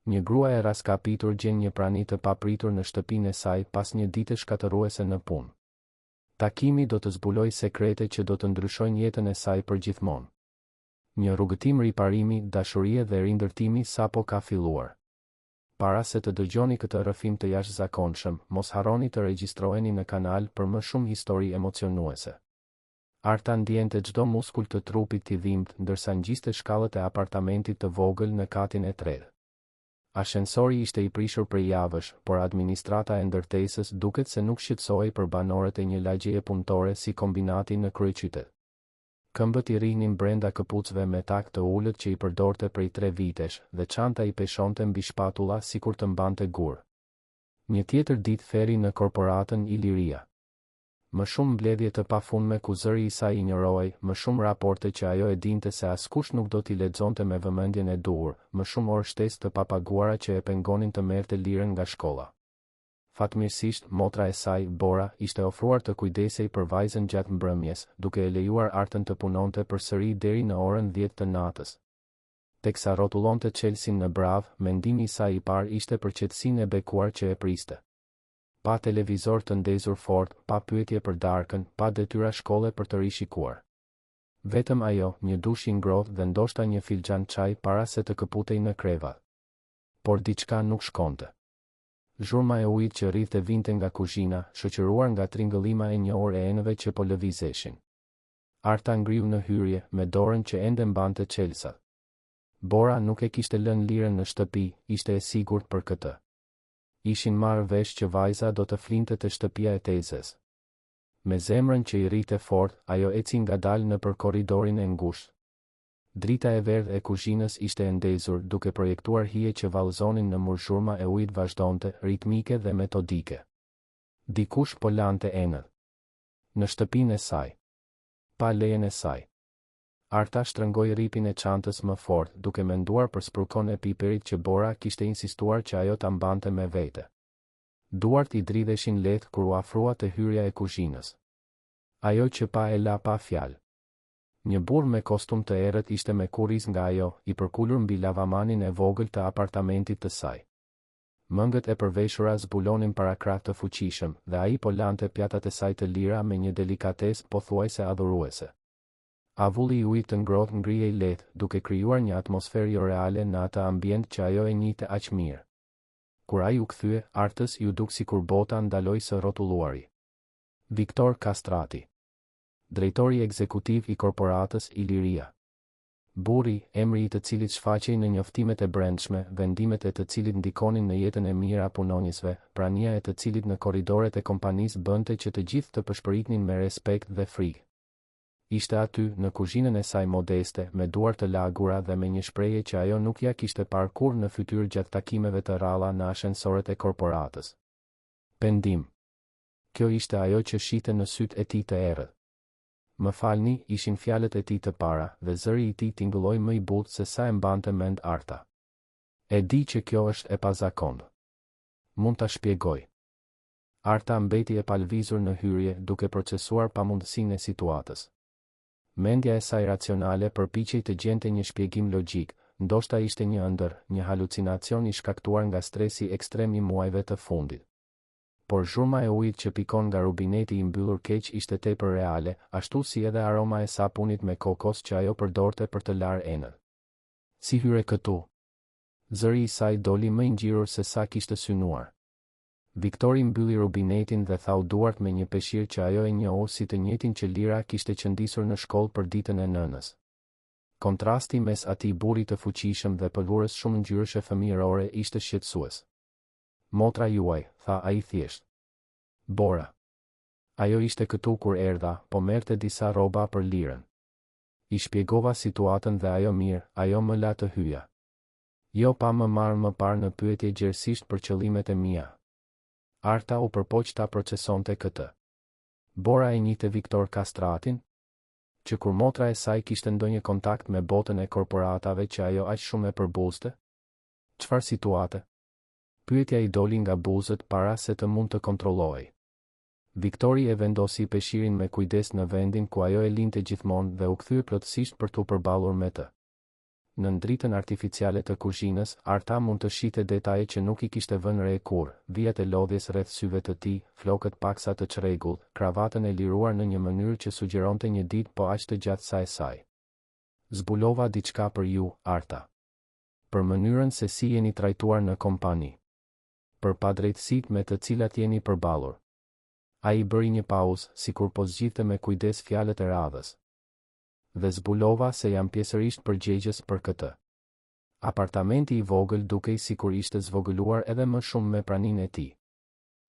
Një grua e raskapitur gjen një prani të papritur në shtëpinë e saj pas një dite shkatëruese në punë. Takimi do të zbulojë sekrete që do të ndryshojnë jetën e saj përgjithmonë. Një rrugëtim riparimi, dashurie dhe rindërtimi sapo ka filluar. Para se të dëgjoni këtë rrëfim të jashtëzakonshëm, mos harroni të regjistroheni në kanal për më shumë histori emocionuese. Arta ndjente çdo muskull të trupit t'i dhimbët, ndërsa ngjiste shkallët e apartamentit të vogël në katin e tretë. Ashensori ishte i prishur prej javësh, por administrata e ndërtesës duket se nuk shqetësohej për banorët e një lagjeje punëtore si kombinati në kryeqytet. Këmbët i rihnin brenda këpucëve me tak të ulët që i përdorte prej 3 vitesh, dhe çanta i peshonte mbi shpatulla sikur të mbante gur. Një tjetër ditë feri në korporatën Iliria. Më shumë mbledhje të pafundme ku zëri i saj injorohej, më shumë raporte që ajo e dinte se askush nuk do t'i lexonte me vëmendjen e duhur, më shumë orë shtesë të papaguara që e pengonin të merrte lirën nga shkolla. Fatmirësisht, motra e saj, Bora, ishte ofruar të kujdesej për vajzën gjatë mbrëmjes, duke e lejuar Artën të punonte përsëri deri në orën 10 të natës. Teksa rrotullonte Chelsin në Brav, mendimi i saj i parë ishte për qetësinë e bekuar që e priste. Pa televizor të ndezur fort, pa pyetje për darkën, pa detyra shkolle për të rishikuar. Vetëm ajo, një dush i ngrohtë dhe ndoshta një filxhan çaj para se të këputej në krevat. Por diçka nuk shkonte. Zhurma e ujit që rrithte vinte nga kuzhina, shoqëruar nga tringëllima e një orë e enëve që po lëvizeshin. Arta ngriu në hyrje, me dorën që ende mbante çelsat. Bora nuk e kishte lënë lirën në shtëpi, ishte e sigurt për këtë. Ishin marrë vesh që vajza do të flinte të shtëpia e tezës. Me zemrën që i rrite fort, ajo eci ngadalë nëpër korridorin e ngushtë. Drita e verdhë e kuzhinës ishte e ndezur, duke projektuar hije që vallëzonin në mur. Zhurma e ujit vazhdonte, ritmike dhe metodike. Dikush po lante enët. Në shtëpinë e saj. Pa lejen e saj. Arta shtrëngoi ripin e çantës më fort, duke menduar për sprukon e piperit që Bora kishte insistuar që ajo ta mbante me vete. Duart i dridheshin lehtë kur u afrua te hyrja e kuzhinës. Ajo që pa e la pa fjalë. Një burr me kostum të errët ishte me kurriz nga ajo, i përkulur mbi lavamanin e vogël të apartamentit të saj. Mëngët e përveshura zbulonin para krah të fuqishëm, dhe ai po lante pjatat e saj të lira me një delikatesë pothuajse adhuruese. Avulli i ujit të ngrohtë ngrihej lehtë, duke krijuar një atmosferë jo reale në atë ambient që ajo e njihte aq mirë. Kur ai u kthye, Artës ju duk sikur bota ndaloi së rrotulluari. Viktor Kastrati, drejtori ekzekutiv i korporatës Iliria. Burri, emri i të cilit shfaqej në njoftimet e brendshme, vendimet e të cilit ndikonin në jetën e mirë a punonjësve, prania e të cilit në korridoret e kompanisë bënte që të gjithë të pëshpëritnin me respekt dhe frikë. Ishte aty, në kuzhinën e saj modeste, me duar të lagura dhe me një shprehje që ajo nuk ja kishte parë kurrë në fytyrë gjatë takimeve të rralla në ashensoret e korporatës. Pendim. Kjo ishte ajo që shite në sytë e tij të errët. Më falni, ishin fjalët e tij të para, dhe zëri i tij tingëlloi më i butë se sa e mbante mend Arta. E di që kjo është e pazakontë. Mund ta shpjegoj. Arta mbeti e palvizur në hyrje, duke procesuar pamundësinë e situatës. Mendja e saj racionale përpiqej të gjente një shpjegim logjik, ndoshta ishte një ëndër, një halucinacion i shkaktuar nga stresi ekstrem i muajve të fundit. Por zhurma e ujit që pikon nga rubineti i mbyllur keq ishte tepër reale, ashtu si edhe aroma e sapunit me kokos që ajo përdorte për të larë enët. Si hyre këtu? Zëri i saj doli më i ngjirur se sa kishte synuar. Viktori mbylli rubinetin dhe thau duart me një peshqir që ajo e njohu si të njëjtin që Lira kishte qëndisur në shkollë për ditën e nënës. Kontrasti mes atij burri të fuqishëm dhe pëlhurës shumë ngjyrëshe fëmijërore ishte shqetësues. Motra juaj, tha ai thjesht. Bora. Ajo ishte këtu kur erdha, po merrte disa rroba për Lirën. I shpjegova situatën dhe ajo mirë, ajo më la të hyja. Jo pa më marrë më parë në pyetje gjerësisht për qëllimet e mia. Arta u përpoq ta procesonte këtë. Bora e njihte Viktor Kastratin, që kur motra e saj kishte ndonjë kontakt me botën e korporatave që ajo aq shumë e përbuzte? Çfarë situate? Pyetja i doli nga buzët para se të mund të kontrollohej. Viktori e vendosi peshqirin me kujdes në vendin ku ajo e linte gjithmonë dhe u kthye plotësisht për t'u përballur me të. Në ndritën artificiale të kuzhinës, Arta mund të shite detaje që nuk I kishte vënë re kur, vijat e lodhjes rreth syve të tij, flokët paksa të çrregullt, kravatën e liruar në një mënyrë që sugjeronte një ditë po aq të gjatë sa e saj. Zbulova diçka për ju, Arta. Për mënyrën se si jeni trajtuar në kompani. Për padrejtësitë me të cilat jeni përballur. Ai bëri një pauzë, sikur po zgjidhte me kujdes fjalët e radhës. Dhe zbulova se jam pjesërisht përgjegjës për këtë. Apartamenti I vogël dukej sikur ishte zvogëluar edhe më shumë me praninë e tij.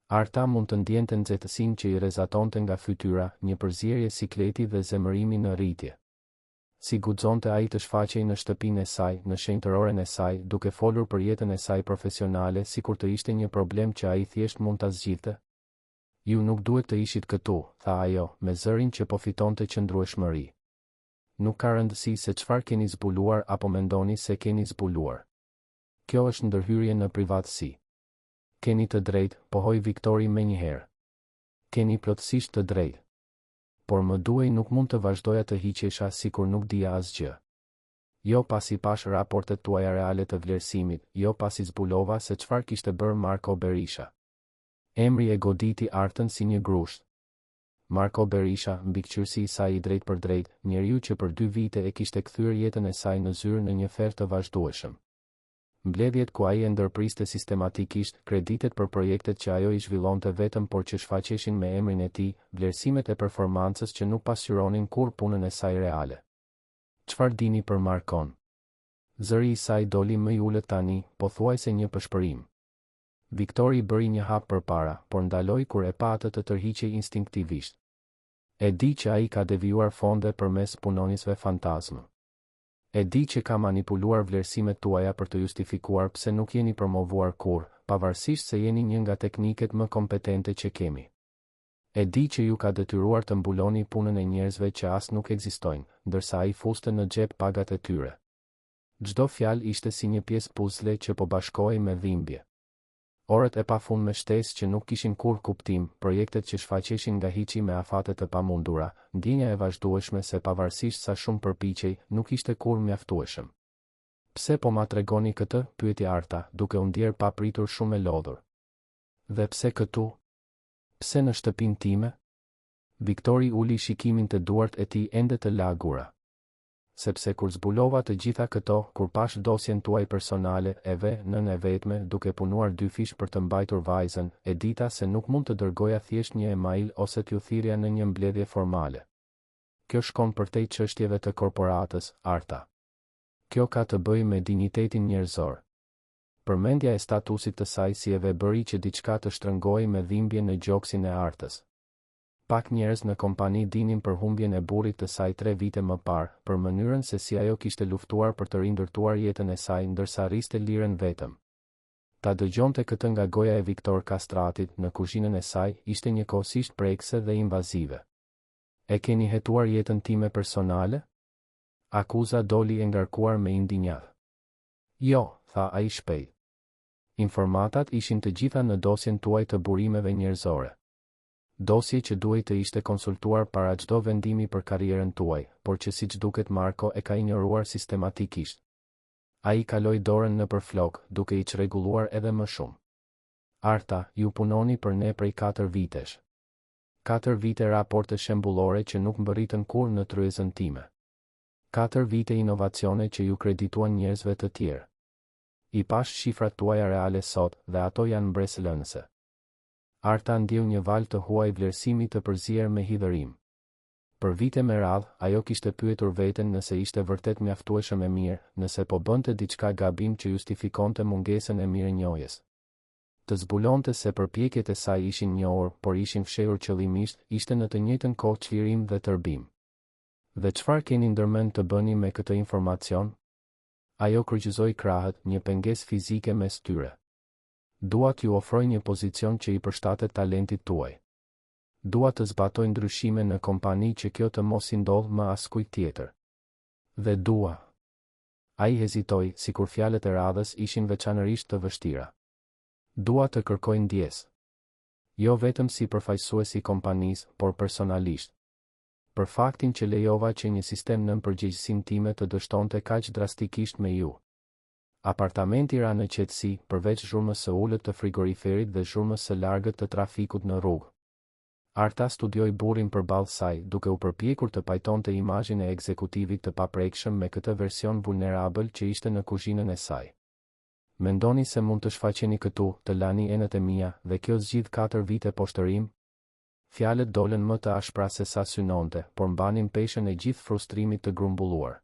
Arta mund të ndjente nxehtësinë që I rrezatonte nga fytyra, një përzierje sikleti dhe zemërimi në rritje. Si guxonte ai të shfaqej në shtëpinë e saj, në shenjtëroren e saj, duke folur për jetën e saj profesionale sikur të ishte një problem që ai thjesht mund ta zgjidhte. Ju nuk duhet të ishit këtu, tha ajo, me zërin që po fitonte qëndrueshmëri. Nuk ka rëndësi se çfarë keni zbuluar apo mendoni se keni zbuluar. Kjo është ndërhyrje në privatësi. Keni të drejtë, pohoi Viktori menjëherë. Keni plotësisht të drejtë. Por më duhej nuk mund të vazhdoja të hiqesha sikur nuk dija asgjë. Jo pasi pash raportet tuaja reale të vlerësimit, jo pasi zbulova se çfarë kishte bërë Marko Berisha. Emri e goditi Artën si një grusht. Marko Berisha, mbikëqyrësi I saj I drejt për drejt, njeriu që për 2 vite e kishte kthyer jetën e saj në zyrë në një fer të vazhdueshëm. Mbledhjet ku ai e ndërpriste sistematikisht, kreditet për projektet që ajo I zhvillonte vetëm por që shfaqeshin me emrin e tij, vlerësimet e performancës që nuk pasqyronin kur punën e saj reale. Çfarë dini për Markon? Zëri I saj doli më I ulët tani, pothuajse një pëshpërim. Viktori bëri një hap përpara, por ndaloi kur e pa atë të tërhiqej instinktivisht. E di që ai ka devijuar fonde përmes punonisëve fantazmë. E di që ka manipuluar vlerësimet tuaja për të justifikuar pse nuk jeni promovuar kur, pavarësisht se jeni një nga tekniket më kompetente që kemi. E di që ju ka detyruar të mbuloni punën e njerëzve që as nuk ekzistojnë, ndërsa ai fuste në xhep pagat e tyre. Çdo fjalë ishte si një pjesë puzle që po bashkohej me dhimbje. Orët e pafund me shtesë që nuk kishin kur kuptim, projektet që shfaqeshin nga hiçi me afate të pamundura, ndjenja e vazhdueshme se pavarësisht sa shumë përpiqej, nuk ishte kur mjaftueshëm. Pse po ma tregoni këtë? Pyeti Arta, duke u ndjer papritur shumë e lodhur. Dhe pse këtu? Pse në shtëpinë time? Viktori uli shikimin të duart e tij ende të lagura. Sepse kur zbulova të gjitha këto, kur pash dosjen tuaj personale, nën e vetme, duke punuar 2 fish për të mbajtur vajzën, e dita se nuk mund të dërgoja thjesht një email ose t'ju thirrja në një mbledhje formale. Kjo shkon përtej çështjeve të korporatës, Arta. Kjo ka të bëjë me dinjitetin njerëzor. Përmendja e statusit të saj si e bëri që diçka të shtrëngojë me dhimbje në gjoksin e Artës. Pak njerëz në kompani dinin për humbjen e burrit të saj 3 vite më parë, për mënyrën se si ajo kishte luftuar për të rindërtuar jetën e saj ndërsa rriste lirën vetëm. Ta dëgjonte këtë nga goja e Viktor Kastratit në kuzhinën e saj, ishte njëkohësisht prekse dhe invazive. E keni hetuar jetën time personale? Akuza doli e ngarkuar me indinjat. Jo, tha ai shpejt. Informatat ishin të gjitha në dosjen tuaj të burimeve njerëzore. Dosje që duhej të ishte konsultuar para çdo vendimi për karrierën tuaj, por që siç duket Marko e ka injoruar sistematikisht. Ai kaloi dorën nëpër flok, duke I çrregulluar edhe më shumë. Arta, ju punoni për ne prej 4 vitesh. 4 vite raporte shembullore që nuk mbërritën kur në tryezën time. 4 vite inovacione që ju kredituan njerëzve të tjerë. I pash shifrat tuaja reale sot dhe ato janë mbresëlënëse. Arta ndjeu një val të huaj vlerësimi të përzier me hidhërim. Për vite me radhë, ajo kishte pyetur veten nëse ishte vërtet mjaftueshëm e mirë, nëse po bënte diçka gabim që justifikonte mungesën e mirënjohjes. Të zbulonte se përpjekjet e saj ishin njohur, por ishin fshehur qëllimisht, ishte në të njëjtën kohë çlirim dhe tërbim. Dhe çfarë keni ndërmend të bëni me këtë informacion? Ajo kryqëzoi krahët, një pengesë fizike mes tyre. Dua t'ju ofroj një pozicion që I përshtatet talentit tuaj. Dua të zbatoj ndryshime në kompani që kjo të mos I ndodh më askujt tjetër. Dhe dua. Ai hezitoi, sikur fjalët e radhës ishin veçanërisht të vështira. Dua të kërkoj ndjes. Jo vetëm si përfaqësues I kompanisë, por personalisht. për faktin që lejova që një sistem nën përgjegjësinë time të dështonte kaq drastikisht me ju. Apartamenti ra në qetësi, përveç zhurmës së ulët të frigoriferit dhe zhurmës së largët të trafikut në rrugë. Arta studioi burrin përballë saj, duke u përpjekur të pajtonte imazhin e ekzekutivit të paprekshëm me këtë version vulnerabël që ishte në kuzhinën e saj. Mendoni se mund të shfaqeni këtu, të lani enët e mia, dhe kjo zgjidh 4 vite poshtërim? Fjalët dolën më të ashpra se sa synonte, por mbanin peshën e gjithë frustrimit të grumbulluar.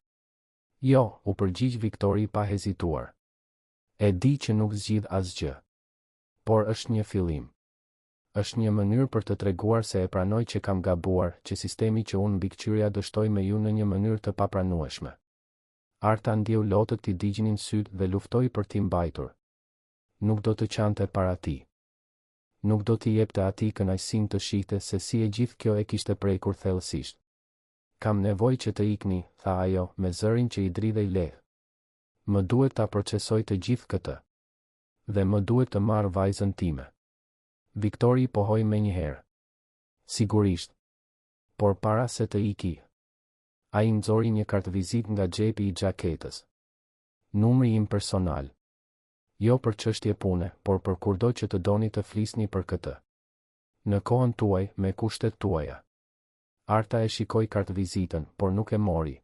Jo, u përgjigj Viktori pa hezituar. E di që nuk zgjidh asgjë. Por është një fillim. Është një mënyrë për të treguar se e pranoj që kam gabuar, që sistemi që unë mbikëqyrja dështoi me ju në një mënyrë të papranueshme. Arta ndjeu lotët t'i digjnin sytë dhe luftoi për t'i mbajtur. Nuk do të qante para ti. Nuk do t'i jepte atij kënaqësinë të shihte se si e gjithë kjo e kishte prekur thellësisht. Kam nevojë që të ikni, tha ajo, me zërin që i dridhej lehtë. Më duhet ta procesoj të gjithë këtë. Dhe më duhet të marr vajzën time. Viktori pohoi me njëherë. Sigurisht. Por para se të iki, ai nxori një kartvizit nga xhepi i xhaketës. Numri im personal. Jo për çështje pune, por për kurdo që të doni të flisni për këtë. Në kohën tuaj, me kushtet tuaja. Arta e shikoi kartvizitën, por nuk e mori.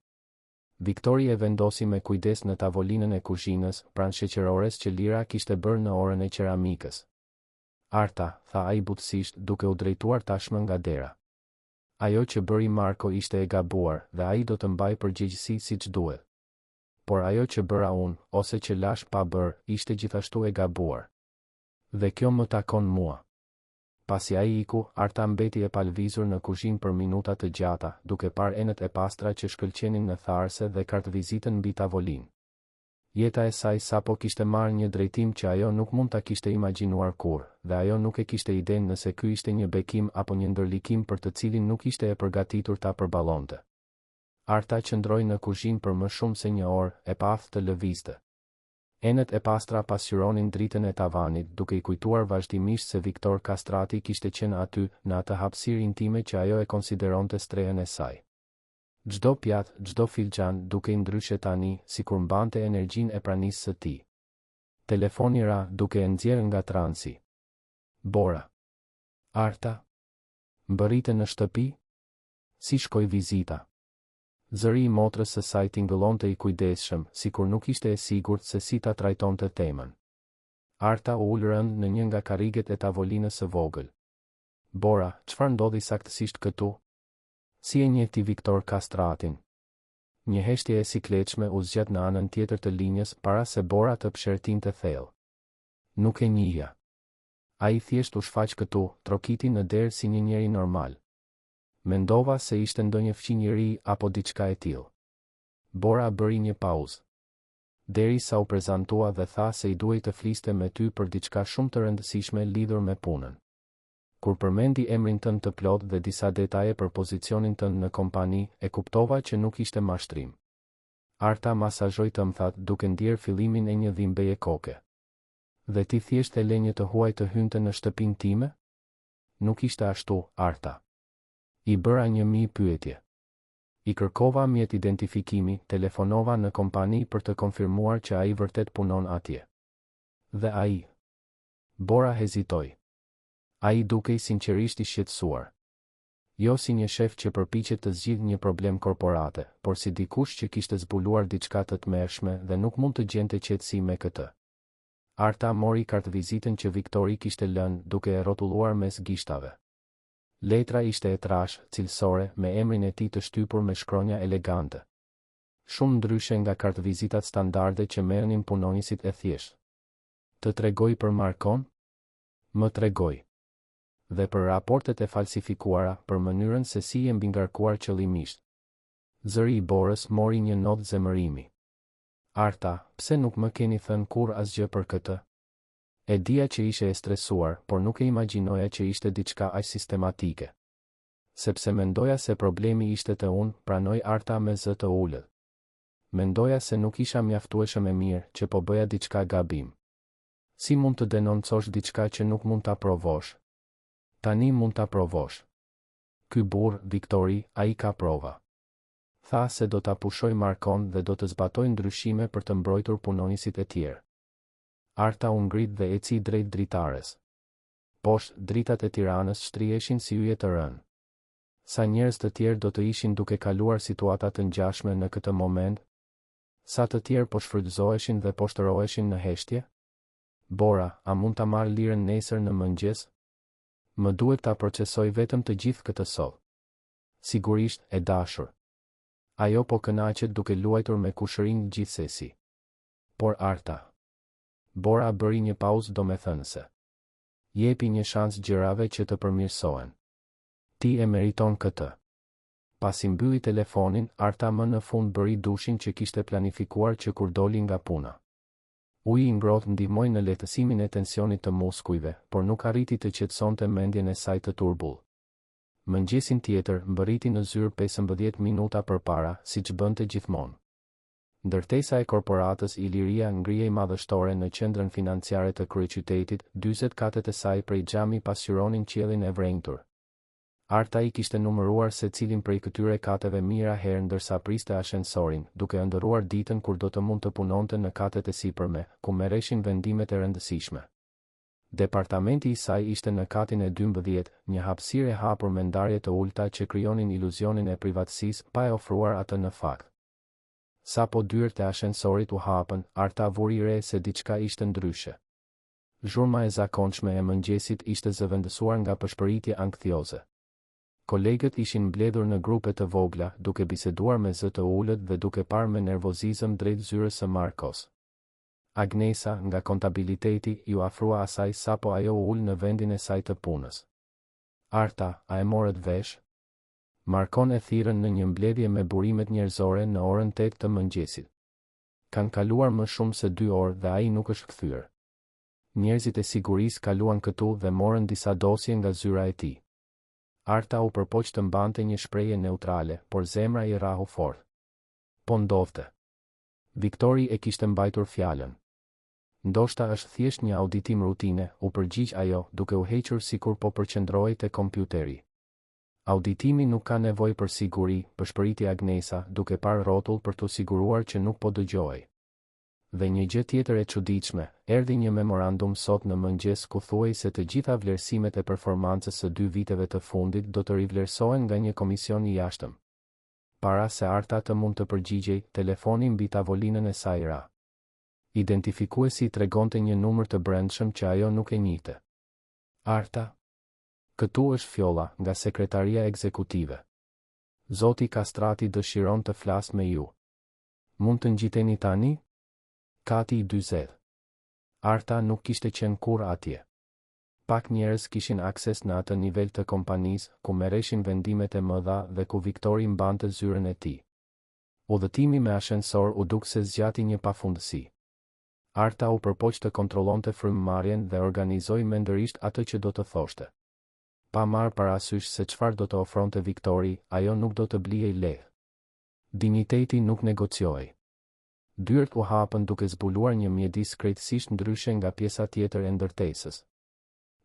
Viktori e vendosi me kujdes në tavolinën e kuzhinës, pranë sheqerores që Lira kishte bërë në orën e qeramikës. Arta, tha ai butësisht, duke u drejtuar tashmë nga dera. Ajo që bëri Marko ishte e gabuar, dhe ai do të mbaj përgjegjësi siç duhet. Por ajo që bëra unë, ose që lash pa bërë, ishte gjithashtu e gabuar. Dhe kjo më takon mua. Pasi ai iku, Arta mbeti e palvizur në kuzhinë për minuta të gjata, duke parë enët e pastra që shkëlqenin në tharëse dhe kartvizitën mbi tavolinë. Jeta e saj sapo kishte marrë një drejtim që ajo nuk mund ta kishte imagjinuar kurrë, dhe ajo nuk e kishte idenë nëse ky ishte një bekim apo një ndërlikim për të cilin nuk ishte e përgatitur ta përballonte. Arta qëndroi në kuzhinë për më shumë se një orë, e pa aftë të lëvizte. Enët e pastra pasqyronin dritën e tavanit, duke i kujtuar vazhdimisht se Viktor Kastrati kishte qenë aty, në atë hapësirë intime që ajo e konsideronte strehën e saj. Çdo pjatë, çdo filxhan duke i ndryshe tani, sikur mbante energjinë e pranisë së tij. Telefoni ra, duke e nxjerrë nga transi. Bora. Arta. Mbërrite në shtëpi? Si shkoi vizita? Zëri i motrës së saj tingëllonte i kujdesshëm, sikur nuk ishte e sigurt se si ta trajtonte temën. Arta u ul rënd në një nga karriget e tavolinës së vogël. Bora, çfarë ndodhi saktësisht këtu? Si e njeh ti Viktor Kastratin? Një heshtje e sikletshme u zgjat në anën tjetër të linjës para se Bora të pshertinte thellë. Nuk e njihja. Ai thjesht u shfaq këtu, trokiti në derë si një njeri normal. Mendova se ishte ndonjë fqinjëri apo diçka e tillë. Bora bëri një pauzë. Derisa u prezantua dhe tha se i duhej të fliste me ty për diçka shumë të rëndësishme lidhur me punën. Kur përmendi emrin tënd të plot dhe disa detaje për pozicionin tënd në kompani, e kuptova që nuk ishte mashtrim. Arta masazhoi të më thatë duke ndjerë fillimin e një dhimbjeje koke. Dhe ti thjesht e lenje të huaj të hynte në shtëpinë time? Nuk ishte ashtu, Arta. I bëra 1000 pyetje. I kërkova mjet identifikimi, telefonova në kompani për të konfirmuar që ai vërtet punon atje. Dhe ai. Bora hezitoi. Ai dukej sinqerisht i shqetësuar. Jo si një shef që përpiqet të zgjidhë një problem korporate, por si dikush që kishte zbuluar diçka të tmerrshme dhe nuk mund të gjente qetësi me këtë. Arta mori kartvizitën që Viktori kishte lënë, duke e rrotulluar mes gishtave. Letra ishte e trashë, cilësore, me emrin e tij të shtypur me shkronja elegante. Shumë ndryshe nga kartvizitat standarde që merrnin punonjësit e thjeshtë. Të tregoj për Markon? Më tregoj. Dhe për raportet e falsifikuara, për mënyrën se si e mbingarkuar qëllimisht. Zëri i Borës mori një notë zemërimi. Arta, pse nuk më keni thënë kur asgjë për këtë? E dija që ishe e stresuar, por nuk e imagjinoja që ishte diçka aq sistematike. Sepse mendoja se problemi ishte te unë, pranoi Arta me zë të ulët. Mendoja se nuk isha mjaftueshëm e mirë, që po bëja diçka gabim. Si mund të denoncosh diçka që nuk mund ta provosh? Tani mund ta provosh. Ky burr, Viktori, ai ka prova. Tha se do ta pushoj Markon dhe do të zbatoj ndryshime për të mbrojtur punonjësit e tjerë. Arta u ngrit dhe eci drejt dritares. Poshtë, dritat e Tiranës shtriheshin si yje të rënë. Sa njerëz të tjerë do të ishin duke kaluar situata të ngjashme në këtë moment? Sa të tjerë po shfrytëzoheshin dhe po shtëroheshin në heshtje? Bora, a mund ta marr lirën nesër në mëngjes? Më duhet ta procesoj vetëm të gjithë këtë sot. Sigurisht, e dashur. Ajo po kënaqet duke luajtur me kushërinë gjithsesi. Por Arta. Bora bëri një pauzë domethënëse. Jepi një shans gjërave që të përmirësohen. Ti e meriton këtë. Pasi mbylli telefonin, Arta më në fund bëri dushin që kishte planifikuar që kur doli nga puna. Uji i ngrohtë ndihmoi në lehtësimin e tensionit të muskujve, por nuk arriti të qetësonte mendjen e saj të turbull. Mëngjesin tjetër, mbërriti në zyrë 15 minuta përpara, siç bënte gjithmonë. Ndërtesa e korporatës Iliria ngrihej madhështore në qendrën financiare të kryeqytetit, 40 katet e saj prej xhami pasqyronin qiellin e vrenjtur. Arta i kishte numëruar se cilin prej këtyre kateve mira herë ndërsa priste ashensorin, duke ëndërruar ditën kur do të mund të punonte në katet e sipërme, ku merreshin vendimet e rëndësishme. Departamenti i saj ishte në katin e 12, një hapësirë e hapur me ndarje të ulta që krijonin iluzionin e privatësisë pa e ofruar atë në fakt. Sa po dyert e ashensorit u hapën, Arta vuri re se diçka ishte ndryshe. Zhurma e zakonshme e mëngjesit ishte zëvendësuar nga përshpëritje anktioze. Kolegët ishin mbledhur në grupe të vogla, duke biseduar me zë të ulët dhe duke parë me nervozizëm drejt zyrës së Markos. Agnesa, nga kontabiliteti, ju afrua asaj sapo ajo u ul në vendin e saj të punës. Arta, a e morët vesh? Markon e thirrën në një mbledhje me burimet njerëzore në orën 8 të mëngjesit. Kanë kaluar më shumë se 2 orë dhe ai nuk është kthyer. Njerëzit e sigurisë kaluan këtu dhe morën disa dosje nga zyra e tij. Arta u përpoq të mbante një shprehje neutrale, por zemra i rrahu fort. Po ndodhte. Viktori e kishte mbajtur fjalën. Ndoshta është thjesht një auditim rutine, u përgjigj ajo, duke u hequr sikur po përqendrohej te kompjuteri. Auditimi nuk ka nevojë për siguri, përshpëriti Agnesa, duke parë rrotull për të siguruar që nuk po dëgjohej. Dhe një gjë tjetër e çuditshme, erdhi një memorandum sot në mëngjes ku thuhej se të gjitha vlerësimet e performancës së 2 viteve të fundit do të rivlerësohen nga një komision i jashtëm. Para se Arta të mund të përgjigjej, telefoni mbi tavolinën e saj ra. Identifikuesi tregonte një numër të brendshëm që ajo nuk e njihte. Arta? Këtu është Fjolla, nga sekretaria ekzekutive. Zoti Kastrati dëshiron të flasë me ju. Mund të ngjiteni tani? Kati 40. Arta nuk kishte qenë kur atje. Pak njerëz kishin akses në atë nivel të kompanisë, ku merreshin vendimet e mëdha dhe ku Viktori mbante zyrën e tij. Udhëtimi me ashensor u duk se zgjati një pafundësi. Arta u përpoq të kontrollonte frymëmarrjen dhe organizoi mendërisht atë që do të thoshte. Pa marrë parasysh se çfarë do të ofronte Viktori, ajo nuk do të blihej lehtë. Dinjiteti nuk negociohej. Dyert u hapën duke zbuluar një mjedis krejtësisht ndryshe nga pjesa tjetër e ndërtesës.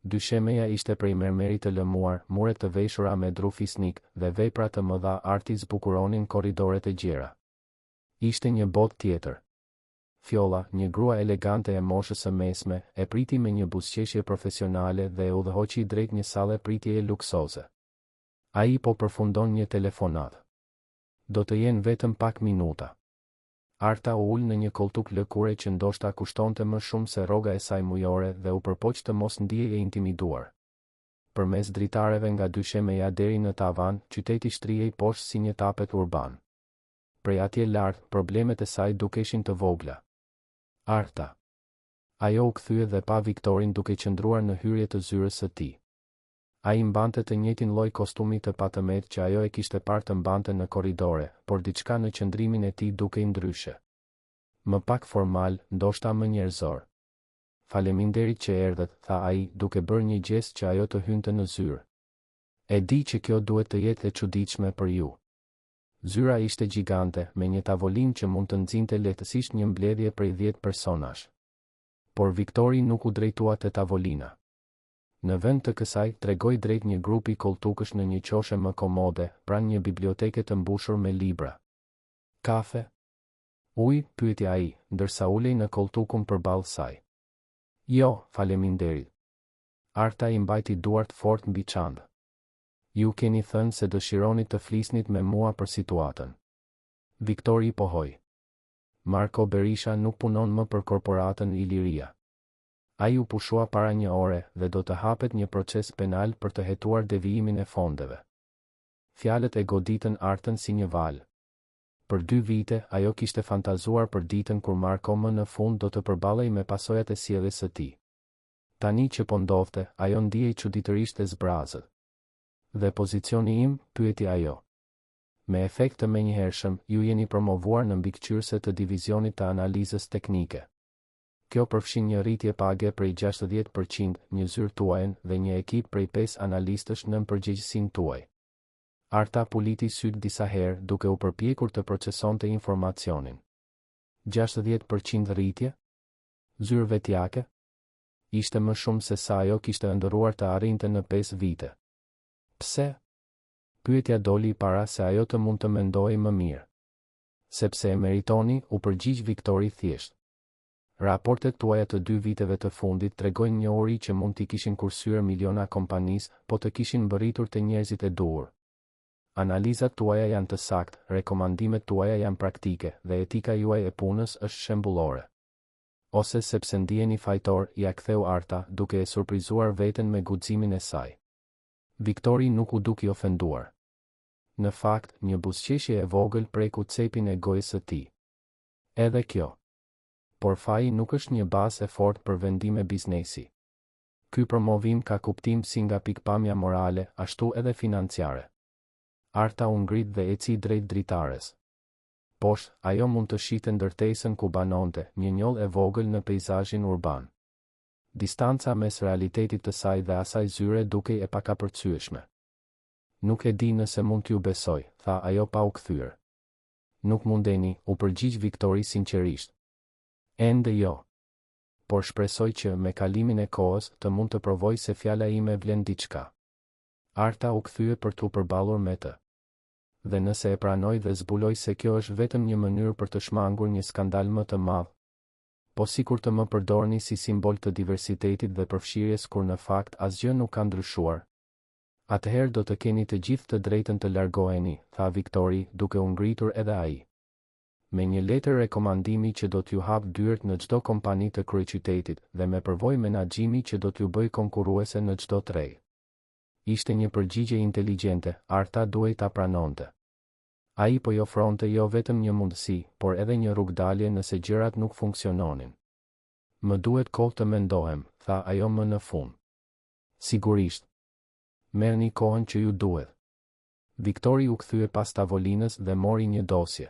Dyshemeja ishte prej mermerit të lëmuar, muret të veshura me dru fisnik dhe vepra të mëdha arti zbukuronin korridoret e gjera. Ishte një botë tjetër. Fjolla, një grua elegante e moshës së mesme, e priti me një buzëqeshje profesionale dhe e udhëhoqi drejt një salle pritjeje luksoze. Ai po përfundon një telefonat. Do të jenë vetëm pak minuta. Arta u ul në një koltuk lëkure që ndoshta kushtonte më shumë se rroga e saj mujore dhe u përpoq të mos ndihej e intimiduar. Përmes dritareve nga dyshemeja deri në tavan, qyteti shtrihej poshtë si një tapet urban. Prej atje lart, problemet e saj dukeshin të vogla. Arta. Ajo u kthye dhe pa Viktorin duke qëndruar në hyrje të zyrës së tij. Ai mbante të njëjtin lloj kostumi të patëmet që ajo e kishte parë të mbante në korridore, por diçka në qëndrimin e tij dukej ndryshe. Më pak formal, ndoshta më njerëzor. Faleminderit që erdhët, tha ai, duke bërë një gjest që ajo të hynte në zyrë. E di që kjo duhet të jetë e çuditshme për ju. Zyra ishte gjigante, me një tavolinë që mund të nxinte lehtësisht një mbledhje prej 10 personash. Por Viktori nuk u drejtua te tavolina. Në vend të kësaj, tregoi drejt një grupi koltukësh në një qoshe më komode, pranë një biblioteke të mbushur me libra. Kafe? Ujë, pyeti ai, ndërsa ulej në koltukun përballë saj. Jo, faleminderit. Arta i mbajti duart fort mbi çantë. Ju keni thënë se dëshironi të flisnit me mua për situatën. Viktori pohoi. Marko Berisha nuk punon më për korporatën Iliria. Ai u pushua para një ore dhe do të hapet një proces penal për të hetuar devijimin e fondeve. Fjalët e goditën Artën si një val. Për 2 vite, ajo kishte fantazuar për ditën kur Marko më në fund do të përballej me pasojat e sjelljes së tij. Tani që po ndodhte, ajo ndihej çuditërisht e zbrazët. Dhe pozicioni im, pyeti ajo. Me efekt të menjëhershëm, ju jeni promovuar në mbikëqyrëse të divizionit të analizës teknike. Kjo përfshin një rritje page prej 60%, një zyrë tuajën dhe një ekip prej 5 analistësh në përgjegjësinë tuaj. Arta puliti syt disa herë duke u përpjekur të procesonte informacionin. 60% rritje? Zyrë vetjake? Ishte më shumë se sa ajo kishte ëndërruar të arrinte në 5 vite. Pse? Pyetja doli para se ajo të mund të mendojë më mirë. Sepse e meritoni, u përgjigj Viktori thjesht. Raportet tuaja të 2 viteve të fundit tregojnë një uri që mund t'i kishin kursyer miliona kompanisë, po të kishin mbërritur të njerëzit e duhur. Analizat tuaja janë të saktë, rekomandimet tuaja janë praktike dhe etika juaj e punës është shembullore. Ose sepse ndiheni fajtor, ja ktheu Arta, duke e surprizuar veten me guximin e saj. Viktori nuk u duki ofenduar. Në fakt, një buzëqeshje e vogël preku cepin e gojës së tij. Edhe kjo. Por faji nuk është një bazë e fortë për vendime biznesi. Ky promovim ka kuptim si nga pikpamja morale, ashtu edhe financiare. Arta u ngrit dhe eci drejt dritares. Poshtë, ajo mund të shihte ndërtesën ku banonte, një njoll e vogël në peizazhin urban. Distanca mes realitetit të saj dhe asaj zyre dukej e pakapërcyeshme. Nuk e di nëse mund t'ju besoj, tha ajo pa u kthyer. Nuk mundeni, u përgjigj Viktori sinqerisht. Ende jo. Por shpresoj që me kalimin e kohës të mund të provoj se fjala ime vlen diçka. Arta u kthye për t'u përballur me të. Dhe nëse e pranoj dhe zbuloj se kjo është vetëm një mënyrë për të shmangur një skandal më të madh, po sikur të më përdorni si simbol të diversitetit dhe përfshirjes kur në fakt asgjë nuk ka ndryshuar. Atëherë do të keni të gjithë të drejtën të largoheni, tha Viktori, duke u ngritur edhe ai. Me një letër rekomandimi që do t'ju hap dyert në çdo kompani të kryeqytetit dhe me përvojë menaxhimi që do t'ju bëj konkurruese në çdo tregë. Ishte një përgjigje inteligjente, Arta duhej ta pranonte. Ai po i ofronte jo vetëm një mundësi, por edhe një rrugdalje nëse gjërat nuk funksiononin. Më duhet kohë të mendohem, tha ajo më në fund. Sigurisht. Merrni kohën që ju duhet. Viktori u kthye pas tavolinës dhe mori një dosje.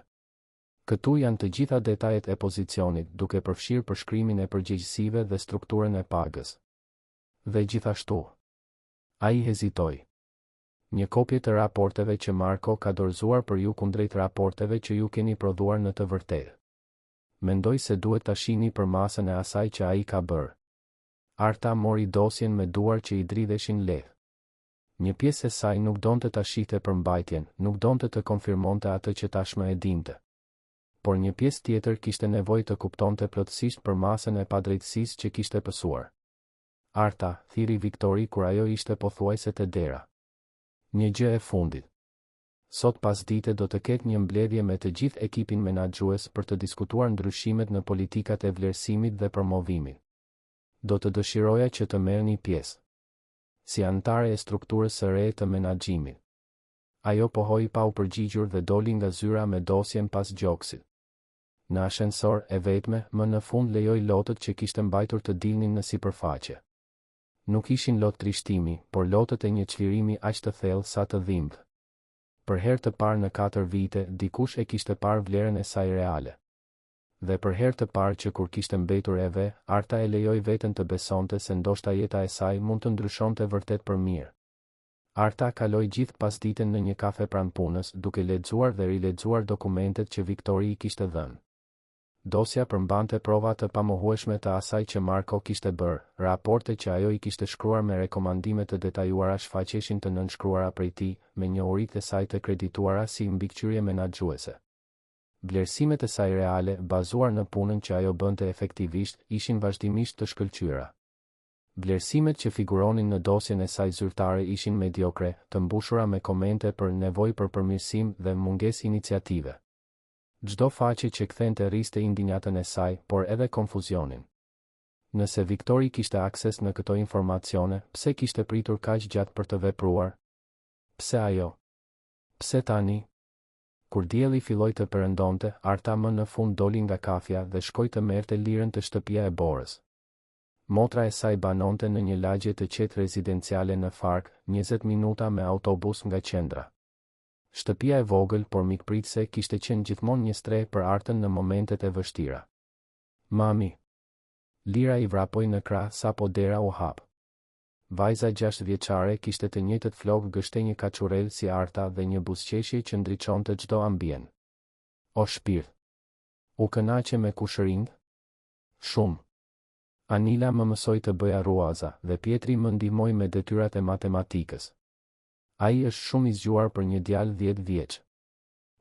Këtu janë të gjitha detajet e pozicionit, duke përfshirë përshkrimin e përgjegjësive dhe strukturën e pagës. Dhe gjithashtu. Ai hezitoi. Një kopje të raporteve që Marko ka dorëzuar për ju kundrejt raporteve që ju keni prodhuar në të vërtetë. Mendoj se duhet ta shihni për masën e asaj që ai ka bërë. Arta mori dosjen me duar që i dridheshin lehtë. Një pjesë e saj nuk donte ta shihte për mbajtjen, nuk donte të konfirmonte atë që tashmë e dinte. Por një pjesë tjetër kishte nevojë të kuptonte plotësisht për masën e padrejtësisë që kishte pësuar. Arta, thiri Viktori kur ajo ishte pothuajse te dera. Një gjë e fundit. Sot pasdite do të ketë një mbledhje me të gjithë ekipin menaxhues për të diskutuar ndryshimet në politikat e vlerësimit dhe promovimit. Do të dëshiroja që të merrni pjesë. Si anëtare e strukturës së re të menaxhimit. Ajo pohoi pa u përgjigjur dhe doli nga zyra me dosjen pas gjoksit. Në ashensor e vetme, më në fund lejoi lotët që kishte mbajtur të dilnin në sipërfaqe. Nuk ishin lot trishtimi, por lotët e një çlirimi aq të thellë sa të dhimbë. Për herë të parë në 4 vite, dikush e kishte parë vlerën e saj reale. Dhe për herë të parë që kur kishte mbetur eve, Arta e lejoi veten të besonte se ndoshta jeta e saj mund të ndryshonte vërtet për mirë. Arta kaloi gjithë pasditen në një kafe pranë punës, duke lexuar dhe rilexuar dokumentet që Viktori i kishte dhënë. Dosja përmbante prova të pamohueshme të asaj që Marko kishte bërë, raporte që ajo i kishte shkruar me rekomandime të detajuara shfaqeshin të nënshkruara prej tij, me njohuritë e saj të kredituara si mbikëqyrje menaxhuese. Vlerësimet e saj reale, bazuar në punën që ajo bënte efektivisht, ishin vazhdimisht të shkëlqyera. Vlerësimet që figuronin në dosjen e saj zyrtare ishin mediokre, të mbushura me komente për nevojë për përmirësim dhe mungesë iniciative. Çdo faqe që kthente rriste indinjatën e saj, por edhe konfuzionin. Nëse Viktori kishte akses në këto informacione, pse kishte pritur kaq gjatë për të vepruar? Pse ajo? Pse tani? Kur dielli filloi të perëndonte, Arta më në fund doli nga kafja dhe shkoi të merrte lirën te shtëpia e Borës. Motra e saj banonte në një lagje të qetë rezidenciale në Fark, 20 minuta me autobus nga qendra. Shtëpia e vogël por mikpritse kishte qenë gjithmonë një strehë për Artën në momentet e vështira. Mami. Lira i vrapoi në krah sapo dera u hap. Vajza 6 vjeçare kishte të njëjtët flokë gështenjë kaçurel si Arta dhe një buzëqeshje që ndriçonte çdo ambient. O shpirt. U kënaqe me kushërinë? Shumë. Anila më mësoi të bëja ruaza dhe Pietri më ndihmoi me detyrat e matematikës. Ai është shumë i zgjuar për një djalë 10 vjeç.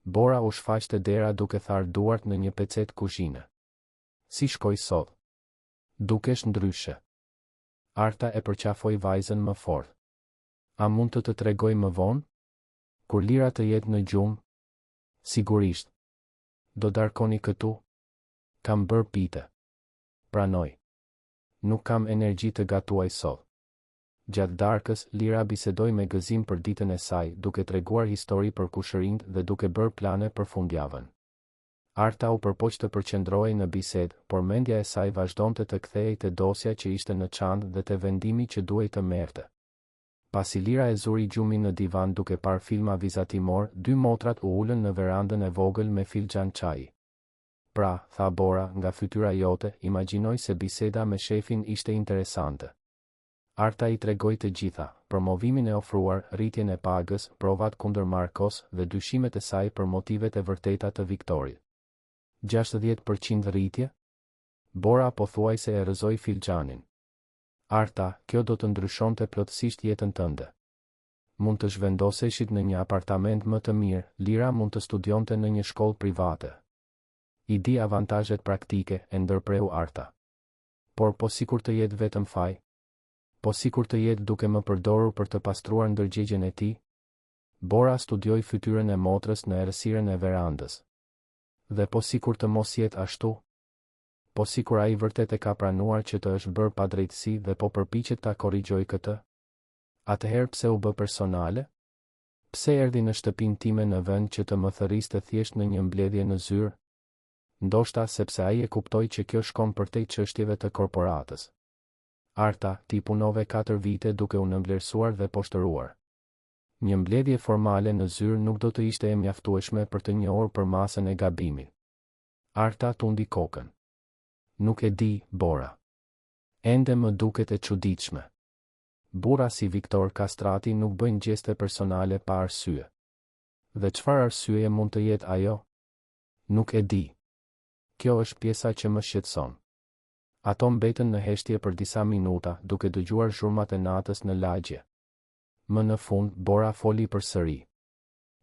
Bora u shfaq te dera duke tharë duart në një pecet kuzhine. Si shkoj sot? Dukesh ndryshe. Arta e përqafoi vajzën më fort. A mund të tregoj më vonë? Kur Lira të jetë në gjumë? Sigurisht. Do darkoni këtu? Kam bërë pite. Pranoj. Nuk kam energji të gatuaj sot. Gjatë darkës, Lira bisedoi me gëzim për ditën e saj, duke treguar histori për kushërinë dhe duke bërë plane për fundjavën. Arta u përpoq të përqendrohej në bisedë, por mendja e saj vazhdonte të kthehej te dosja që ishte në çantë dhe te vendimi që duhej të merrte. Pasi Lira e zuri gjumin në divan duke parë filma vizatimor, dy motrat u ulën në verandën e vogël me filxhan çaji. Pra, tha Bora, nga fytyra jote, imagjinoj se biseda me shefin ishte interesante. Arta i tregoi të gjitha, promovimin e ofruar, rritjen e pagës, provat kundër Markos dhe dyshimet e saj për motivet e vërteta të Viktorit. 60% rritje? Bora pothuajse e rrëzoi filxhanin. Arta, kjo do të ndryshonte plotësisht jetën tënde. Mund të zhvendoseshit në një apartament më të mirë, Lira mund të studionte në një shkollë private. I di avantazhet praktike, e ndërpreu Arta. Por po sikur të jetë vetëm faj? Po sikur të jetë duke më përdorur për të pastruar ndërgjegjen e tij? Bora studioi fytyrën e motrës në errësirën e verandës. Dhe po sikur të mos jetë ashtu? Po sikur ai vërtet e ka pranuar që të është bërë padrejtësi dhe po përpiqet ta korrigjojë këtë? Atëherë pse u bë personale? Pse erdhi në shtëpinë time në vend që të më thërriste thjesht në një mbledhje në zyrë? Ndoshta sepse ai e kuptoi që kjo shkon përtej çështjeve të korporatës. Arta, ti punove 4 vite duke u nënvlerësuar dhe poshtëruar. Një mbledhje formale në zyrë nuk do të ishte e mjaftueshme për të njohur për masën e gabimit. Arta tundi kokën. Nuk e di, Bora. Ende më duket e çuditshme. Burra si Viktor Kastrati nuk bëjnë gjeste personale pa arsye. Dhe çfarë arsyeje mund të jetë ajo? Nuk e di. Kjo është pjesa që më shqetëson. Ato mbetën në heshtje për disa minuta, duke dëgjuar zhurmat e natës në lagje. Më në fund, Bora foli përsëri.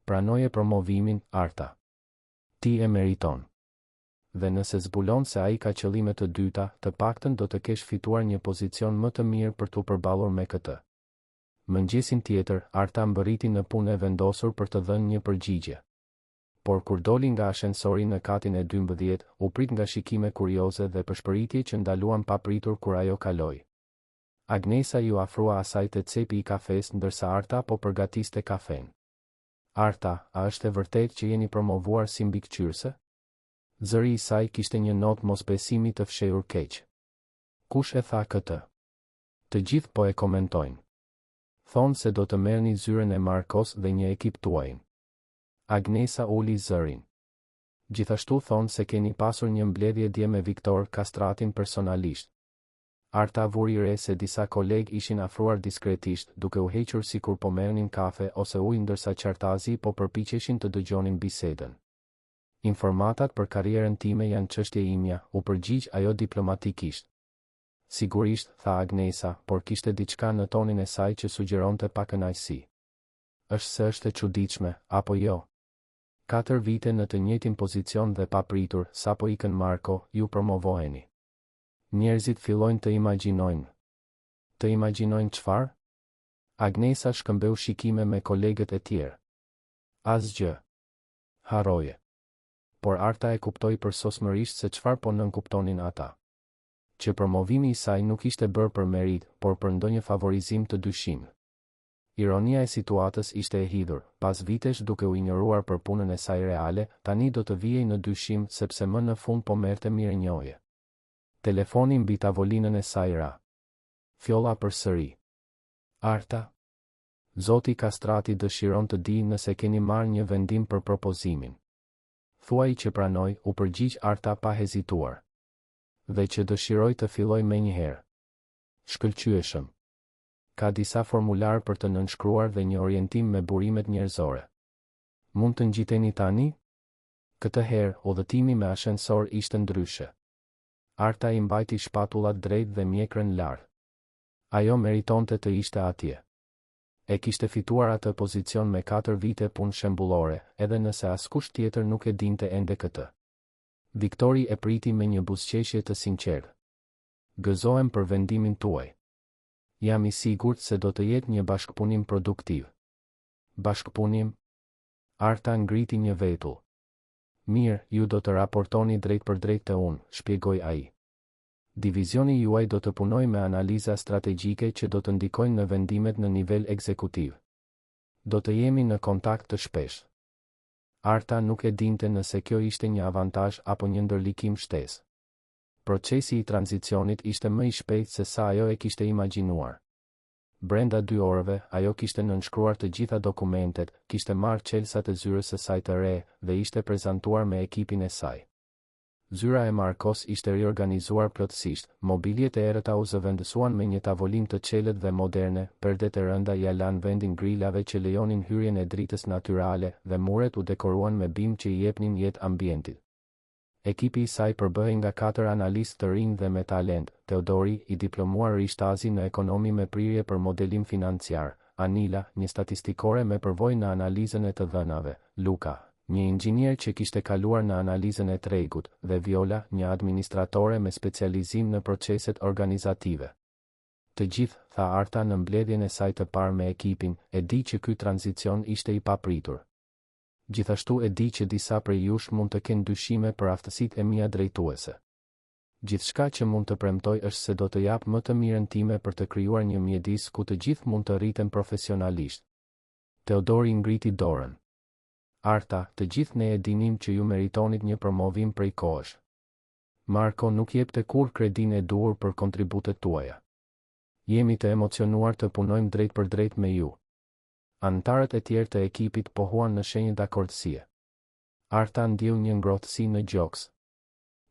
Pranoje promovimin, Arta. Ti e meriton. Dhe nëse zbulon se ai ka qëllime të dyta, të paktën do të kesh fituar një pozicion më të mirë për t'u përballur me këtë. Mëngjesin tjetër, Arta mbërriti në punë e vendosur për të dhënë një përgjigje. Por kur doli nga ashensori në katin e 12, u prit nga shikime kurioze dhe përshpëritje që ndaluan papritur kur ajo kaloi. Agnesa ju afrua asaj te cepi i kafes ndërsa Arta po përgatiste kafen. Arta, a është e vërtet që jeni promovuar si mbikëqyrëse? Zëri i saj kishte një notë mosbesimi të fshehur keq. Kush e tha këtë? Të gjithë po e komentojnë. Thonë se do të merrni zyrën e Markos dhe një ekip tuajin. Agnesa uli zërin. Gjithashtu thonë se keni pasur një mbledhje dje me Viktor Kastratin personalisht. Arta vuri re se disa kolegë ishin afruar diskretisht, duke u hequr sikur po merrnin kafe ose ujë ndërsa qartazi po përpiqeshin të dëgjonin bisedën. Informatat për karrierën time janë çështje imja, u përgjigj ajo diplomatikisht. Sigurisht, tha Agnesa, por kishte diçka në tonin e saj që sugjeronte pakënaqësi. Është se është e çuditshme, apo jo? 4 vite në të njëjtin pozicion dhe papritur, sapo ikën Marko, ju promovoheni. Njerëzit fillojnë të imagjinojnë. Të imagjinojnë çfarë? Agnesa shkëmbeu shikime me kolegët e tjerë. Asgjë. Harroje. Por Arta e kuptoi përsosmërisht se çfarë po nënkuptonin ata. Që promovimi i saj nuk ishte bërë për merit, por për ndonjë favorizim të dyshim. Ironia e situatës ishte e hidhur, pas vitesh duke u injoruar për punën e saj reale, tani do të vijej në dyshim sepse më në fund po merrte mirënjohje. Telefoni mbi tavolinën e saj ra. Fjolla përsëri. Arta. Zoti Kastrati dëshiron të di nëse keni marrë një vendim për propozimin. Thuaj që pranoj, u përgjigj Arta pa hezituar. Dhe që dëshiroj të filloj menjëherë. Shkëlqyeshëm. Ka disa formular për të nënshkruar dhe një orientim me burimet njerëzore. Mund të ngjiteni tani? Këtë herë, udhëtimi me ashensor ishte ndryshe. Arta i mbajti shpatullat drejt dhe mjekrën lart. Ajo meritonte të ishte atje. E kishte fituar atë pozicion me 4 vite punë shembullore, edhe nëse askush tjetër nuk e dinte ende këtë. Viktori e priti me një buzëqeshje të sinqertë. Gëzohem për vendimin tuaj. Jam i sigurt se do të jetë një bashkëpunim produktiv. Bashkëpunim? Arta ngriti një vetull. Mirë, ju do të raportoni drejt për drejt të unë, shpjegoi ai. Divizioni juaj do të punojë me analiza strategjike që do të ndikojnë në vendimet në nivel ekzekutiv. Do të jemi në kontakt të shpesh. Arta nuk e dinte nëse kjo ishte një avantazh apo një ndërlikim shtesë. Procesi i tranzicionit ishte më i shpejtë se sa ajo e kishte imagjinuar. Brenda 2 orëve, ajo kishte nënshkruar të gjitha dokumentet, kishte marrë çelësat e zyrës së saj të re dhe ishte prezantuar me ekipin e saj. Zyra e Markos ishte riorganizuar plotësisht, mobiljet e errëta u zëvendësuan me një tavolinë të qelët dhe moderne, perdet e rënda ja lanë vendin grilave që lejonin hyrjen e dritës natyrale dhe muret u dekoruan me bimë që i jepnin jetë ambientit. Ekipi i saj përbëhej nga 4 analistë të rinj dhe me talent, Teodori, i diplomuar rishtazi në ekonomi me prirje për modelim financiar, Anila, një statistikore me përvojë në analizën e të dhënave, Luka, një inxhinier që kishte kaluar në analizën e tregut, dhe Viola, një administratore me specializim në proceset organizative. Të gjithë, tha Arta në mbledhjen e saj të parë me ekipin, e di që ky tranzicion ishte i papritur. Gjithashtu e di që disa prej jush mund të kenë dyshime për aftësitë e mia drejtuese. Gjithçka që mund të premtoj është se do të jap më të mirën time për të krijuar një mjedis ku të gjithë mund të rriten profesionalisht. Teodori ngriti dorën. Arta, të gjithë ne e dinim që ju meritonit një promovim prej kohësh. Marko nuk jepte kur kredin e duhur për kontributet tuaja. Jemi të emocionuar të punojmë drejt për drejt me ju. Antarët e tjerë të ekipit pohuan në shenjë dakordësie. Arta ndjeu një ngrohtësi në gjoks.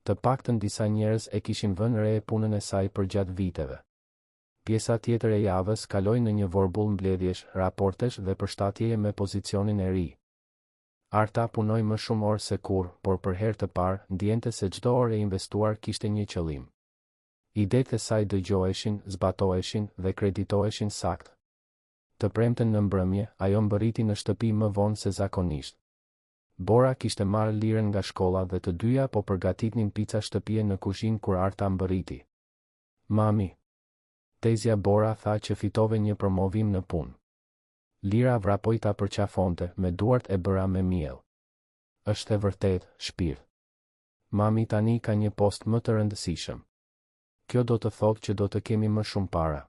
Të paktën disa njerëz e kishin vënë re punën e saj për gjatë viteve. Pjesa tjetër e javës kaloi në një vorbull mbledhjesh, raportesh dhe përshtatjeje me pozicionin e ri. Arta punoi më shumë orë se kur, por për herë të parë ndjente se çdo orë e investuar kishte një qëllim. Idetë e saj dëgjoheshin, zbatoheshin dhe kreditoheshin saktë. Të premten në mbrëmje, ajo mbërriti në shtëpi më vonë se zakonisht. Bora kishte marrë lirën nga shkolla dhe të dyja po përgatitnin pica shtëpie në kuzhinë kur Arta mbërriti. Mami. Tezja Bora tha që fitove një promovim në punë. Lira vrapoi ta përqafonte, me duart e bëra me miell. Është e vërtet, shpirt. Mami tani ka një post më të rëndësishëm. Kjo do të thotë që do të kemi më shumë para.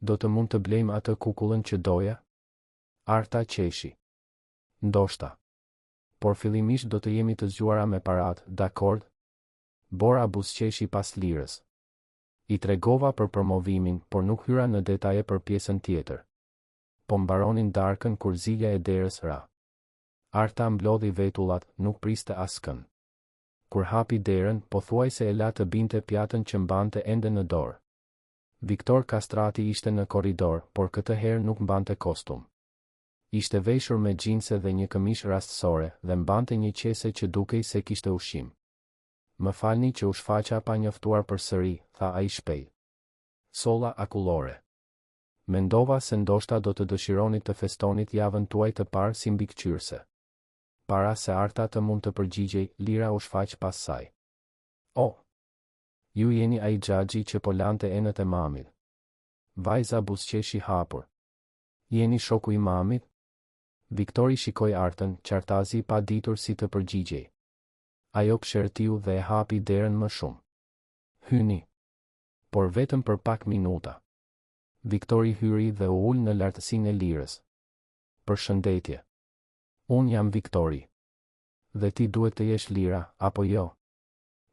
Do të mund të blejmë atë kukullën që doja? Arta qeshi. Ndoshta. Por fillimisht do të jemi të zgjuara me parat, dakord? Bora buzëqeshi pas lirës. I tregova për promovimin, por nuk hyra në detaje për pjesën tjetër. Po mbaronin darkën kur zilja e derës ra. Arta mblodhi vetullat, nuk priste askën. Kur hapi derën, pothuajse e la të binte pjatën që mbante ende në dorë. Viktor Kastrati ishte në korridor, por këtë herë nuk mbante kostum. Ishte veshur me gjinse dhe një këmish rastësore dhe mbante një qese që dukej se kishte ushqim. Më falni që u shfaqa pa njoftuar përsëri, tha ai shpejt. Solla akullore. Mendova se ndoshta do të dëshironit të festonit javën tuaj të parë si mbikëqyrëse. Para se Arta të mund të përgjigjej, Lira u shfaq pas saj. Oh! Ju jeni ai xhaxhi që po lante enët e mamit. Vajza buzëqeshi hapur. Jeni shoku i mamit? Viktori shikoi Artën, qartazi pa ditur si të përgjigjej. Ajo pshertiu dhe e hapi derën më shumë. Hyni. Por vetëm për pak minuta. Viktori hyri dhe u ul në lartësinë e Lirës. Përshëndetje. Unë jam Viktori. Dhe ti duhet të jesh Lira, apo jo?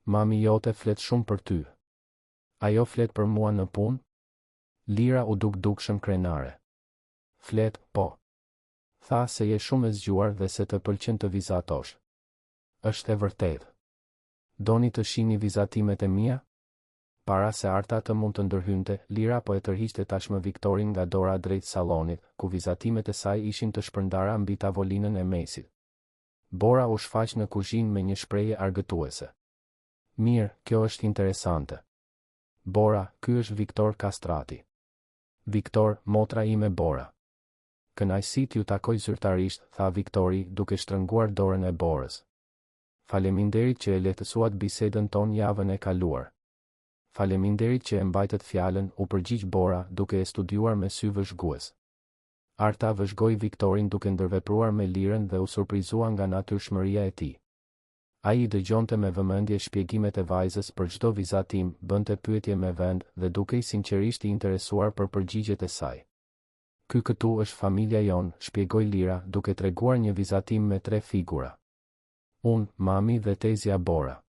Mami jote flet shumë për ty. Ajo flet për mua në punë? Lira u dukshëm krenare. Flet, po. Tha se je shumë e zgjuar dhe se të pëlqen të vizatosh. Është e vërtetë. Doni të shihni vizatimet e mia? Para se Arta të mund të ndërhynte, Lira po e tërhiqte tashmë Viktorin nga dora drejt sallonit, ku vizatimet e saj ishin të shpërndara mbi tavolinën e mesit. Bora u shfaq në kuzhinë me një shprehje argëtuese. Mirë, kjo është interesante. Bora, ky është Viktor Kastrati. Viktor, motra ime Bora. Kënaqësi t'ju takoj zyrtarisht, tha Viktori, duke shtrënguar dorën e Borës. Faleminderit që e lehtësuat bisedën tonë javën e kaluar. Faleminderit që e mbajtët fjalën, u përgjigj Bora, duke e studiuar me sy vëzhgues. Arta vëzhgoi Viktorin duke ndërvepruar me Lirën dhe u surprizua nga natyrshmëria e tij. Ai i dëgjonte me vëmendje shpjegimet e vajzës për çdo vizatim, bënte pyetje me vend dhe dukej sinqerisht i interesuar për përgjigjet e saj. Ky këtu është familja jon, shpjegoi Lira, duke treguar një vizatim me 3 figura. Unë, mami dhe tezja Bora.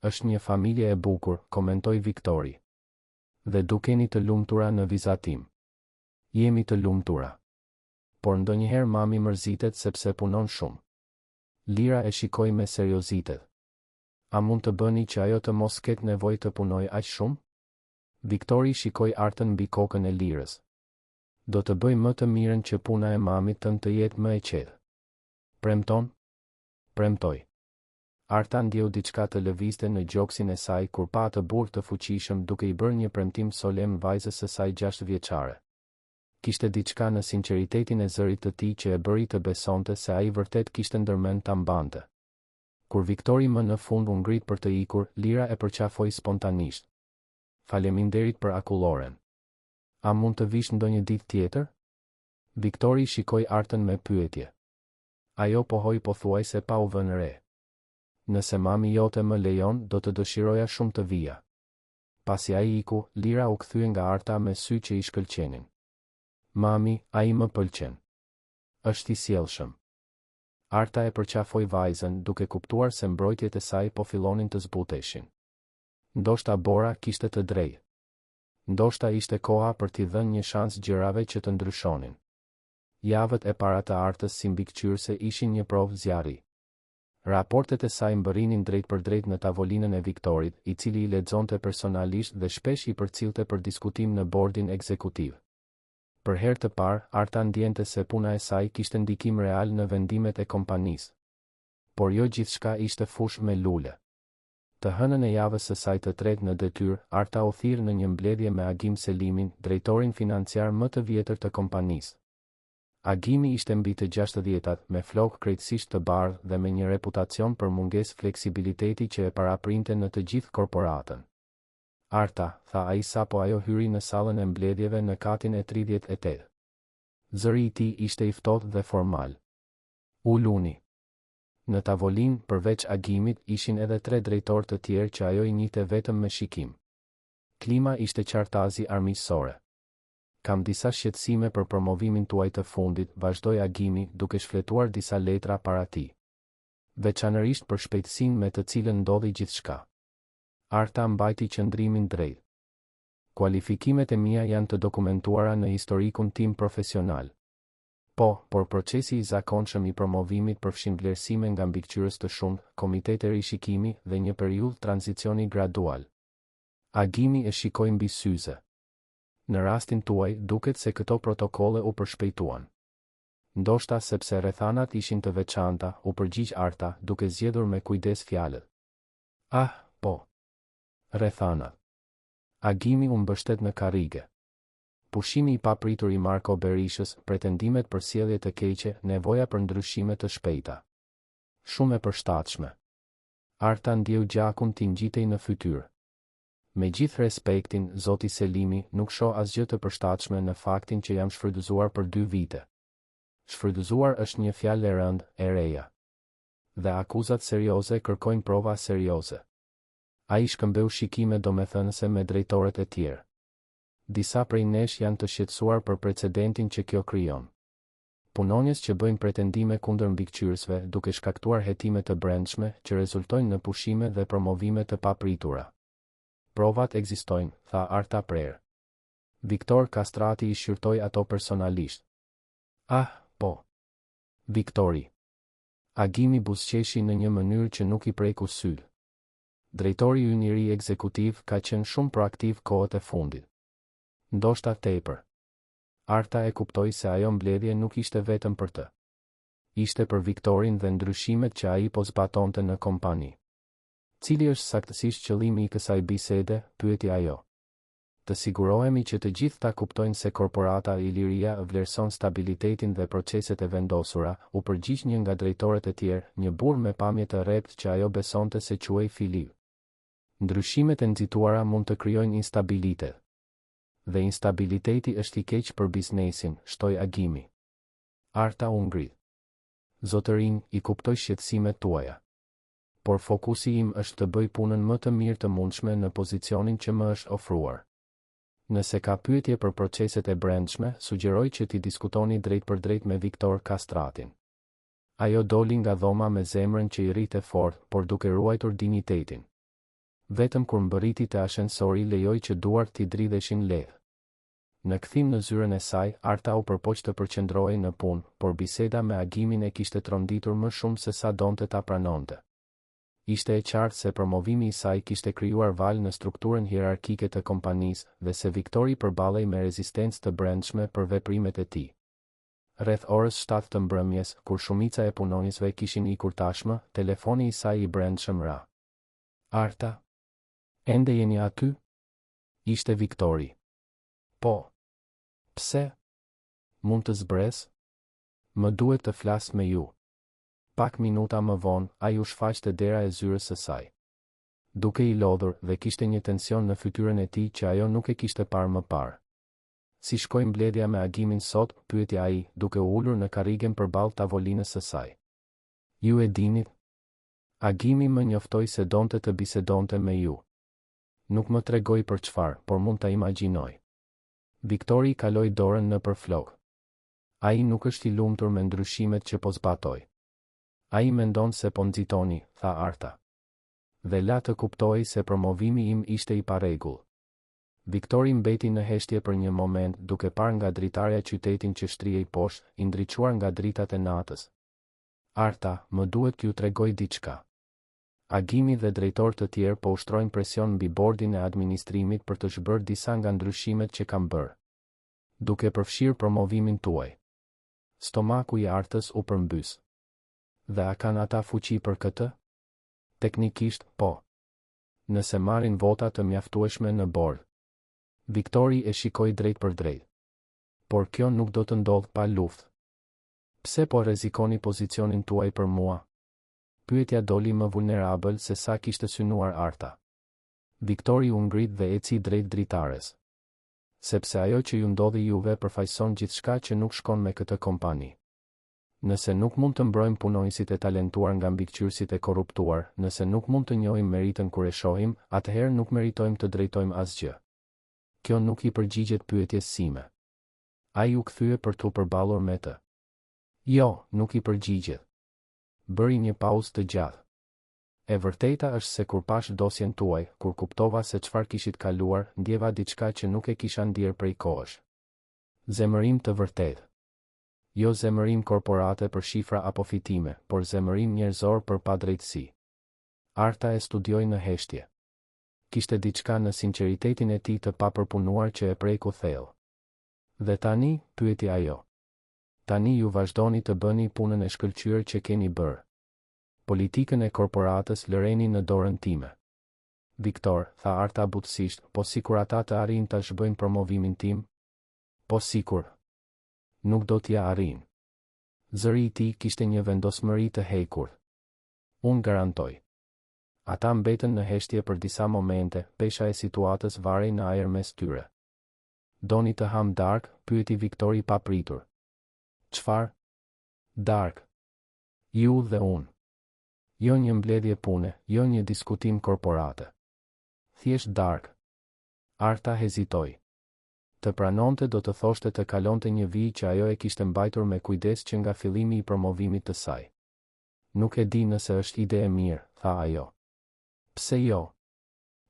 Është një familje e bukur, komentoi Viktori. Dhe dukeni të lumtura në vizatim. Jemi të lumtura. Por ndonjëherë mami mërzitet sepse punon shumë. Lira e shikoi me seriozitet. A mund të bëni që ajo të mos ketë nevojë të punojë aq shumë? Viktori shikoi Artën mbi kokën e Lirës. Do të bëj më të mirën që puna e mamit tënd të jetë më e qetë. Premton? Premtoj. Arta ndjeu diçka të lëvizte në gjoksin e saj kur pa atë burr të fuqishëm duke i bërë një premtim solemn vajzës së saj 6 vjeçare. Kishte diçka në sinqeritetin e zërit të tij që e bëri të besonte se ai vërtet kishte ndërmend ta mbante. Kur Viktori më në fund u ngrit për të ikur, Lira e përqafoi spontanisht. Faleminderit për akulloren. A mund të vish ndonjë ditë tjetër? Viktori shikoi Artën me pyetje. Ajo pohoi pothuajse pa u vënë re. Nëse mami jote më lejon, do të dëshiroja shumë të vija. Pasi ai iku, Lira u kthye nga Arta me sy që i shkëlqenin. Mami, ai më pëlqen. Është i sjellshëm. Arta e përqafoi vajzën, duke kuptuar se mbrojtjet e saj po fillonin të zbuteshin. Ndoshta Bora kishte të drejtë. Ndoshta ishte koha për t'i dhënë një shans gjërave që të ndryshonin. Javët e para të Artës si mbikëqyrëse ishin një provë zjarri. Raportet e saj mbërrinin drejt për drejt në tavolinën e Viktorit, i cili i lexonte personalisht dhe shpesh i përcillte për diskutim në bordin ekzekutiv. Për herë të parë, Arta ndjente se puna e saj kishte ndikim real në vendimet e kompanisë. Por jo gjithçka ishte fush me lule. Të hënën e javës së saj të tretë në detyrë, Arta u thirr në një mbledhje me Agim Selimin, drejtorin financiar më të vjetër të kompanisë. Agimi ishte mbi të 60-tat, me flokë krejtësisht të bardhë dhe me një reputacion për mungesë fleksibiliteti që e paraprinte në të gjithë korporatën. Arta, tha ai sapo ajo hyri në sallën e mbledhjeve në katin e 38. Zëri i tij ishte i ftohtë dhe formal. U luni. Në tavolinë, përveç Agimit, ishin edhe 3 drejtorë të tjerë që ajo i njihte vetëm me shikim. Klima ishte qartazi armiqësore. Kam disa shqetësime për promovimin tuaj të fundit, vazhdoi Agimi, duke shfletuar disa letra para tij. Veçanërisht për shpejtësinë me të cilën ndodhi gjithçka. Arta mbajti qëndrimin drejt. Kualifikimet e mia janë të dokumentuara në historikun tim profesional. Po, por procesi i zakonshëm i promovimit përfshin vlerësime nga mbikëqyrës të shumtë, komitete rishikimi dhe një periudhë tranzicioni gradual. Agimi e shikoi mbi syze. Në rastin tuaj, duket se këto protokolle u përshpejtuan. Ndoshta sepse rrethanat ishin të veçanta, u përgjigj Arta, duke zgjedhur me kujdes fjalët. Ah, po. Rrethanat. Agimi u mbështet në karrige. Pushimi i papritur i Marko Berishës, pretendimet për sjellje të keqe, nevoja për ndryshime të shpejta. Shumë e përshtatshme. Arta ndjeu gjakun t'i ngjitej në fytyrë. Me gjithë respektin, zoti Selimi, nuk shoh asgjë të përshtatshme në faktin që jam shfrytëzuar për 2 vite. Shfrytëzuar është një fjalë e rëndë, e reja. Dhe akuzat serioze kërkojnë prova serioze. Ai shkëmbeu shikime domethënëse me drejtorët e tjerë. Disa prej nesh janë të shqetësuar për precedentin që kjo krijon. Punonjës që bëjnë pretendime kundër mbikëqyrësve duke shkaktuar hetime të brendshme që rezultojnë në pushime dhe promovime të papritura. Provat ekzistojnë, tha Arta prerë. Viktor Kastrati i shqyrtoi ato personalisht. Ah, po. Viktori. Agimi buzëqeshi në një mënyrë që nuk i preku sytë. Drejtori ynë i ri ekzekutiv ka qenë shumë proaktiv kohët e fundit. Ndoshta tepër. Arta e kuptoi se ajo mbledhje nuk ishte vetëm për të. Ishte për Viktorin dhe ndryshimet që ai po zbatonte në kompani. Cili është saktësisht qëllimi i kësaj bisede, pyeti ajo. Të sigurohemi që të gjithë ta kuptojnë se korporata Iliria vlerëson stabilitetin dhe proceset e vendosura, u përgjigj një nga drejtorët e tjerë, një burr me pamje të rrept që ajo besonte se quhej Filip. Ndryshimet e nxituara mund të krijojnë instabilitet. Dhe instabiliteti është i keq për biznesin, shtoi Agimi. Arta u ngrit. Zotërin, i kuptoj shqetësimet tuaja. Por fokusi im është të bëj punën më të mirë të mundshme në pozicionin që më është ofruar. Nëse ka pyetje për proceset e brendshme, sugjeroj që ti diskutoni drejt për drejt me Viktor Kastratin. Ajo doli nga dhoma me zemrën që i rrite fort, por duke ruajtur dinjitetin. Vetëm kur mbërriti te ashensori lejoi që duart t'i dridheshin lehtë. Në kthim në zyrën e saj, Arta u përpoq të përqendrohej në punë, por biseda me Agimin e kishte tronditur më shumë se sa donte ta pranonte. Ishte e qartë se promovimi i saj kishte krijuar val në strukturën hierarkike të kompanisë dhe se Viktori përballej me rezistencë të brendshme për veprimet e tij. Rreth orës 7 të mbrëmjes, kur shumica e punonjësve kishin ikur tashmë, telefoni i saj i brendshëm ra. Arta? Ende jeni aty? Ishte Viktori. Po. Pse? Mund të zbres? Më duhet të flas me ju. Pak minuta më vonë, ai u shfaqte dera e zyrës së saj. Duke i lodhur dhe kishte një tension në fytyrën e tij që ajo nuk e kishte parë më parë. Si shkoi mbledhja me Agimin sot, pyeti ai, duke u ulur në karrigen përballë tavolinës së saj. Ju e dinit? Agimi më njoftoi se donte të bisedonte me ju. Nuk më tregoi për çfarë, por mund ta imagjinoj. Viktori kaloi dorën nëpër flok. Ai nuk është i lumtur me ndryshimet që po zbatoi. Ai mendon se po nxitoni, tha Arta. Dhe la të kuptoi se promovimi im ishte i parregull. Viktori mbeti në heshtje për një moment, duke parë nga dritarja qytetin që shtrihej poshtë, i ndriçuar nga dritat e natës. Arta, më duhet t'ju tregoj diçka. Agimi dhe drejtorë të tjerë po ushtrojnë presion mbi bordin e administrimit për të zhbërë disa nga ndryshimet që kam bërë. Duke përfshirë promovimin tuaj. Stomaku i Artës u përmbys. Dhe a kanë ata fuqi për këtë? Teknikisht, po. Nëse marrin vota të mjaftueshme në bord. Viktori e shikoi drejt për drejt. Por kjo nuk do të ndodhë pa luftë. Pse po rrezikoni pozicionin tuaj për mua? Pyetja doli më vulnerabël se sa kishte synuar Arta. Viktori u ngrit dhe eci drejt dritares. Sepse ajo që ju ndodhi juve përfaqëson gjithçka që nuk shkon me këtë kompani. Nëse nuk mund të mbrojmë punonjësit e talentuar nga mbikëqyrësit e korruptuar, nëse nuk mund të njohim meritën kur e shohim, atëherë nuk meritojmë të drejtojmë asgjë. Kjo nuk i përgjigjet pyetjes sime. Ai u kthye për t'u përballur me të. Jo, nuk i përgjigjet. Bëri një pauzë të gjatë. E vërteta është se kur pash dosjen tuaj, kur kuptova se çfarë kishit kaluar, ndjeva diçka që nuk e kisha ndier prej kohësh. Zemërim të vërtetë. Jo zemërim korporate për shifra apo fitime, por zemërim njerëzor për padrejtësi. Arta e studioi në heshtje. Kishte diçka në sinqeritetin e tij të papërpunuar që e preku thellë. Dhe tani, pyeti ajo. Tani ju vazhdoni të bëni punën e shkëlqyer që keni bërë. Politikën e korporatës lëreni në dorën time. Viktor, tha Arta butësisht, po sikur ata të arrin ta zhbëjnë promovimin tim? Po sikur. Nuk do t'ja arrin. Zëri I tij kishte një vendosmëri të hekur. Unë garantoj. Ata mbetën në heshtje për disa momente, pesha e situatës varej në ajër mes tyre. Doni të ham darkë, pyeti Viktori pa pritur. Çfarë? Darkë. Ju dhe unë. Jo një mbledhje pune, jo një diskutim korporate. Thjesht darkë. Arta hezitoi. Të pranonte do të thoshte të kalonte një vijë që ajo e kishte mbajtur me kujdes që nga fillimi I promovimit të saj. Nuk e di nëse është ide e mirë, tha ajo. Pse jo?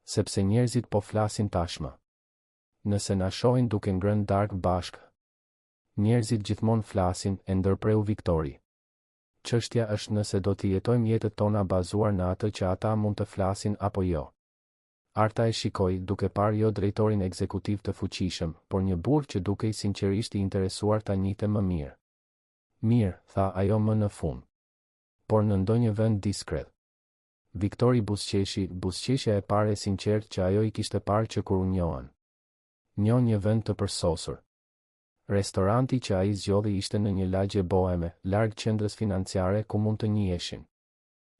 Sepse njerëzit po flasin tashmë. Nëse na shohin duke ngrënë darkë bashkë. Njerëzit gjithmonë flasin, e ndërpreu Viktori. Çështja është nëse do të jetojmë jetët tona bazuar në atë që ata mund të flasin apo jo. Arta e shikoi duke parë jo drejtorin ekzekutiv të fuqishëm, por një burr që dukej sinqerisht I interesuar ta njihte më mirë. Mirë, tha ajo më në fund. Por në ndonjë vend diskret. Viktori buzëqeshja e parë e sinqert që ajo I kishte parë që kur u njohën. Njoh një vend të përsosur. Restoranti që ai zgjodhi ishte në një lagje boheme, larg qendrës financiare ku mund të njiheshin.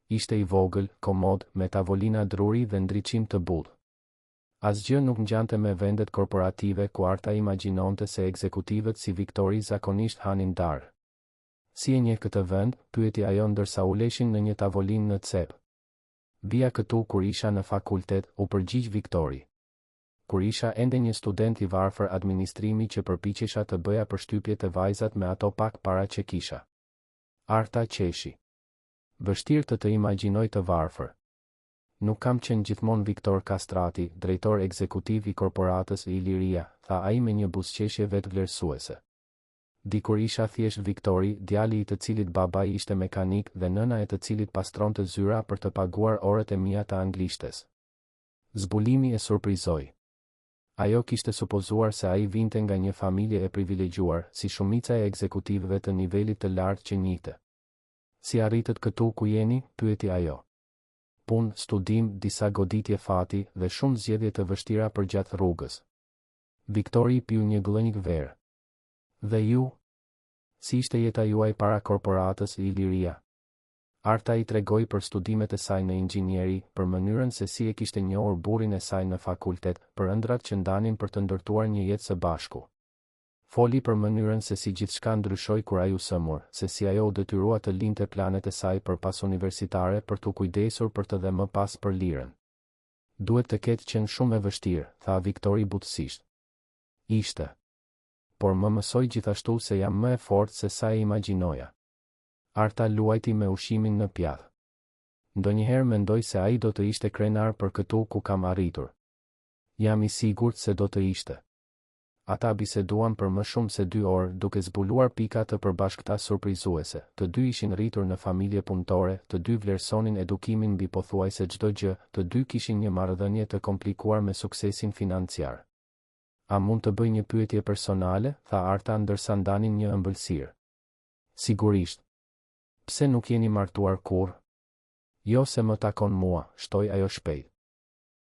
Ishte I vogël, komod, me tavolina druri dhe ndriçim të butë. Asgjë nuk ngjante me vendet korporative ku Arta imagjinonte se ekzekutivët si Viktori zakonisht hanin darkë. Si e njeh këtë vend, pyeti ajo ndërsa uleshin në një tavolinë në cep. Vija këtu kur isha në fakultet, u përgjigj Viktori. Kur isha ende një student I varfër administrimi që përpiqesha të bëja përshtypje të vajzat me ato pak para që kisha. Arta qeshi. Vështirë të imagjinoj të varfër. Nuk kam qenë gjithmonë Viktor Kastrati, drejtor ekzekutiv I korporatës I Iliria, tha ai me një buzëqeshje vetvlerësuese. Dikur isha thjesht Viktori, djali I të cilit babai ishte mekanik dhe nëna e të cilit pastronte zyra për të paguar orët e mia të anglishtes. Zbulimi e surprizoi. Ajo kishte supozuar se ai vinte nga një familje e privilegjuar, si shumica e ekzekutivëve të nivelit të lartë që njihte. Si arritët këtu ku jeni, pyeti ajo. Punë, studim, disa goditje fati dhe shumë zgjedhje të vështira përgjatë rrugës. Viktori piu një glënjë verë. Dhe ju? Si ishte jeta juaj para korporatës I Iliria? Arta I tregoi për studimet e saj në inxhinieri, për mënyrën se si e kishte njohur burrin e saj në fakultet, për ëndrat që ndanin për të ndërtuar një jetë së bashku. Foli për mënyrën se si gjithçka ndryshoi kur ai u sëmur, se si ajo u detyrua të linte planet e saj përpas universitare për t'u kujdesur për të dhe më pas për lirën. Duhet të ketë qenë shumë e vështirë, tha Viktori butësisht. Ishte. Por më mësoi gjithashtu se jam më e fortë se sa e imagjinoja. Arta luajti me ushimin në pjatë. Ndonjëherë mendoj se ai do të ishte krenar për këtu ku kam arritur. Jam I sigurt se do të ishte. Ata biseduan për më shumë se 2 orë duke zbuluar pika të përbashkëta surprizuese. Të dy ishin rritur në familje punëtore, të dy vlerësonin edukimin mbi pothuajse çdo gjë, të dy kishin një marrëdhënie të komplikuar me suksesin financiar. A mund të bëj një pyetje personale, tha Arta ndërsa ndanin një ëmbëlsirë. Sigurisht. Pse nuk jeni martuar kurrë? Jo se më takon mua, shtoi ajo shpejt.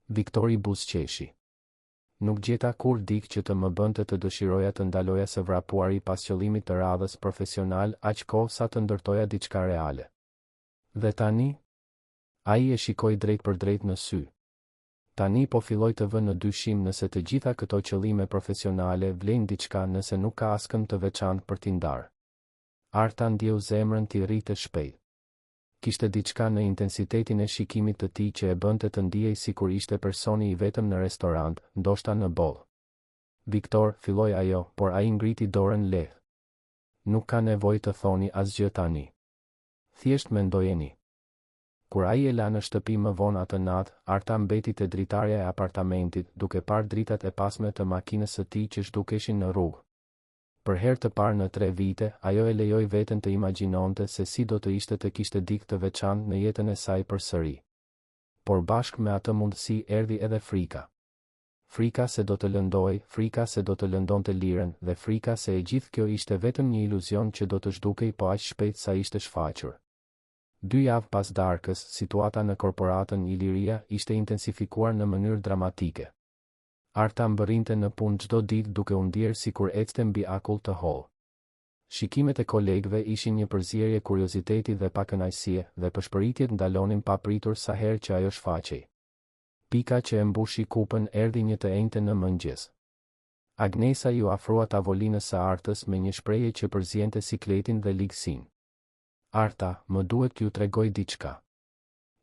Viktori buzëqeshi. Nuk gjeta kur dik që të më bënte të dëshiroja të ndaloja së vrapuari pas qëllimit të radhës profesional aq kohë sa të ndërtoja diçka reale. Dhe tani? Ai e shikoi drejt për drejt në sy. Tani po filloj të vë në dyshim nëse të gjitha këto qëllime profesionale vlejnë diçka nëse nuk ka askëm të veçantë për t'i ndarë. Arta ndjeu zemrën t'i rritë shpejt. Kishte diçka në intensitetin e shikimit të tij që e bënte të ndihej sikur ishte personi I vetëm në restorant, ndoshta në boll. Viktor, filloi ajo, por ai ngriti dorën lehtë. Nuk ka nevojë të thoni asgjë tani. Thjesht mendojeni. Kur ai e la në shtëpi më vonë atë natë, Arta mbeti te dritarja e apartamentit, duke parë dritat e pasme të makinës së tij që zhdukeshin në rrugë. Për herë të parë në 3 vite, ajo e lejoi veten të imagjinonte se si do të ishte të kishte dikë të veçantë në jetën e saj përsëri. Por bashkë me atë mundësi erdhi edhe frika. Frika se do të lëndoj, frika se do të lëndonte lirën, dhe frika se e gjithë kjo ishte vetëm një iluzion që do të zhdukej po aq shpejt sa ishte shfaqur. 2 javë pas darkës, situata në korporatën Iliria ishte intensifikuar në mënyrë dramatike. Arta mbërrinte në punë çdo ditë duke u ndier sikur ecte mbi akull të hollë. Shikimet e kolegëve ishin një përzierje kurioziteti dhe pakënaqësie, dhe pëshpëritjet ndalonin papritur sa herë që ajo shfaqej. Pika që e mbushi kupën erdhi një të enjte në mëngjes. Agnesa ju afrua tavolinës së Artës me një shprehje që përziente sikletin dhe ligësinë. Arta, më duhet t'ju tregoj diçka.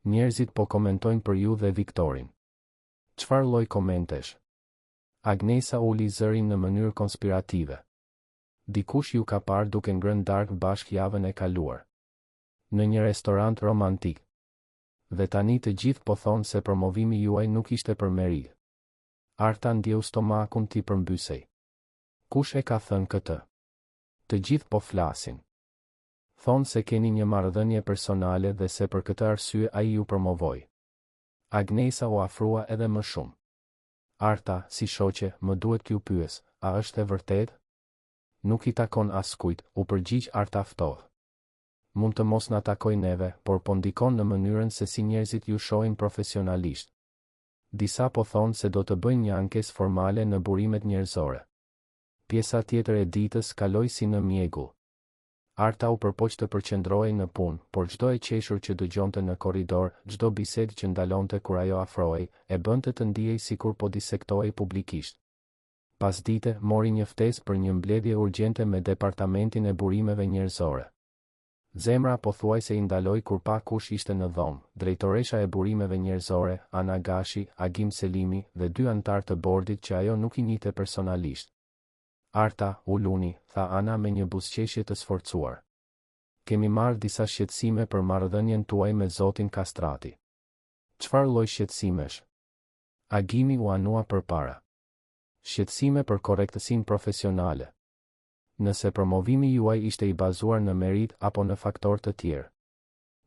Njerëzit po komentojnë për ju dhe Viktorin. Çfarë lloj komentesh? Agnesa uli zërin në mënyrë konspirative. Dikush ju ka parë duke ngrënë darkë bashkë javën e kaluar. Në një restorant romantik. Dhe tani të gjithë po thonë se promovimi juaj nuk ishte për meri. Arta ndjeu stomakun t'i përmbysej. Kush e ka thënë këtë? Të gjithë po flasin. Thonë se keni një marrëdhënie personale dhe se për këtë arsye ai ju promovoi. Agnesa u afrua edhe më shumë. Arta, si shoqe, më duhet t'ju pyes, a është e vërtetë? Nuk i takon askujt, u përgjigj Arta ftohtë. Mund të mos na takoj neve, por po ndikon në mënyrën se si njerëzit ju shohin profesionalisht. Disa po thonë se do të bëjnë një ankesë formale në burimet njerëzore. Pjesa tjetër e ditës kaloi si në mjegull. Arta u përpoq të përqendrohej në punë, por çdo e qeshur që dëgjonte në korridor, çdo bisedë që ndalonte kur ajo afrohej, e bënte të ndihej sikur po disektohej publikisht. Pas dite, mori një ftesë për një mbledhje urgjente me departamentin e burimeve njerëzore. Zemra pothuajse i ndaloi kur pa kush ishte në dhomë, drejtoresha e burimeve njerëzore, Ana Gashi, Agim Selimi dhe 2 anëtar të bordit që ajo nuk i njihte personalisht. Arta, u luni, tha Ana me një buzëqeshje të sforcuar. Kemi marrë disa shqetësime për marrëdhënien tuaj me zotin Kastrati. Çfarë lloj shqetësimesh? Agimi u anua përpara. Shqetësime për korrektësinë profesionale. Nëse promovimi juaj ishte i bazuar në merit apo në faktorë të tjerë.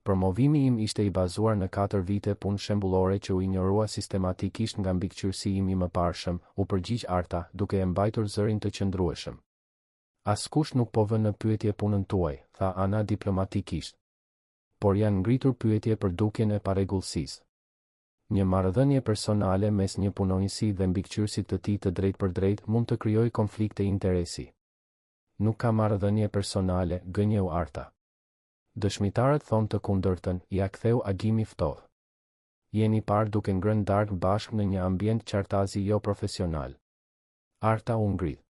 Promovimi im ishte i bazuar në 4 vite punë shembullore që u injorua sistematikisht nga mbikëqyrësi im i mëparshëm, u përgjigj Arta, duke e mbajtur zërin të qëndrueshëm. Askush nuk po vën në pyetje punën tuaj, tha Ana diplomatikisht. Por janë ngritur pyetje për dukjen e parregullsisë. Një marrëdhënie personale mes një punonjësi dhe mbikëqyrësit të tij të drejtë për drejtë mund të krijojë konflikte interesi. Nuk ka marrëdhënie personale, gënjeu Arta. Dëshmitarët thonë të kundërtën, ja ktheu Agimi ftohtë. Jeni parë duke ngrënë darkë bashkë në një ambient qartazi jo profesional. Arta u ngrit.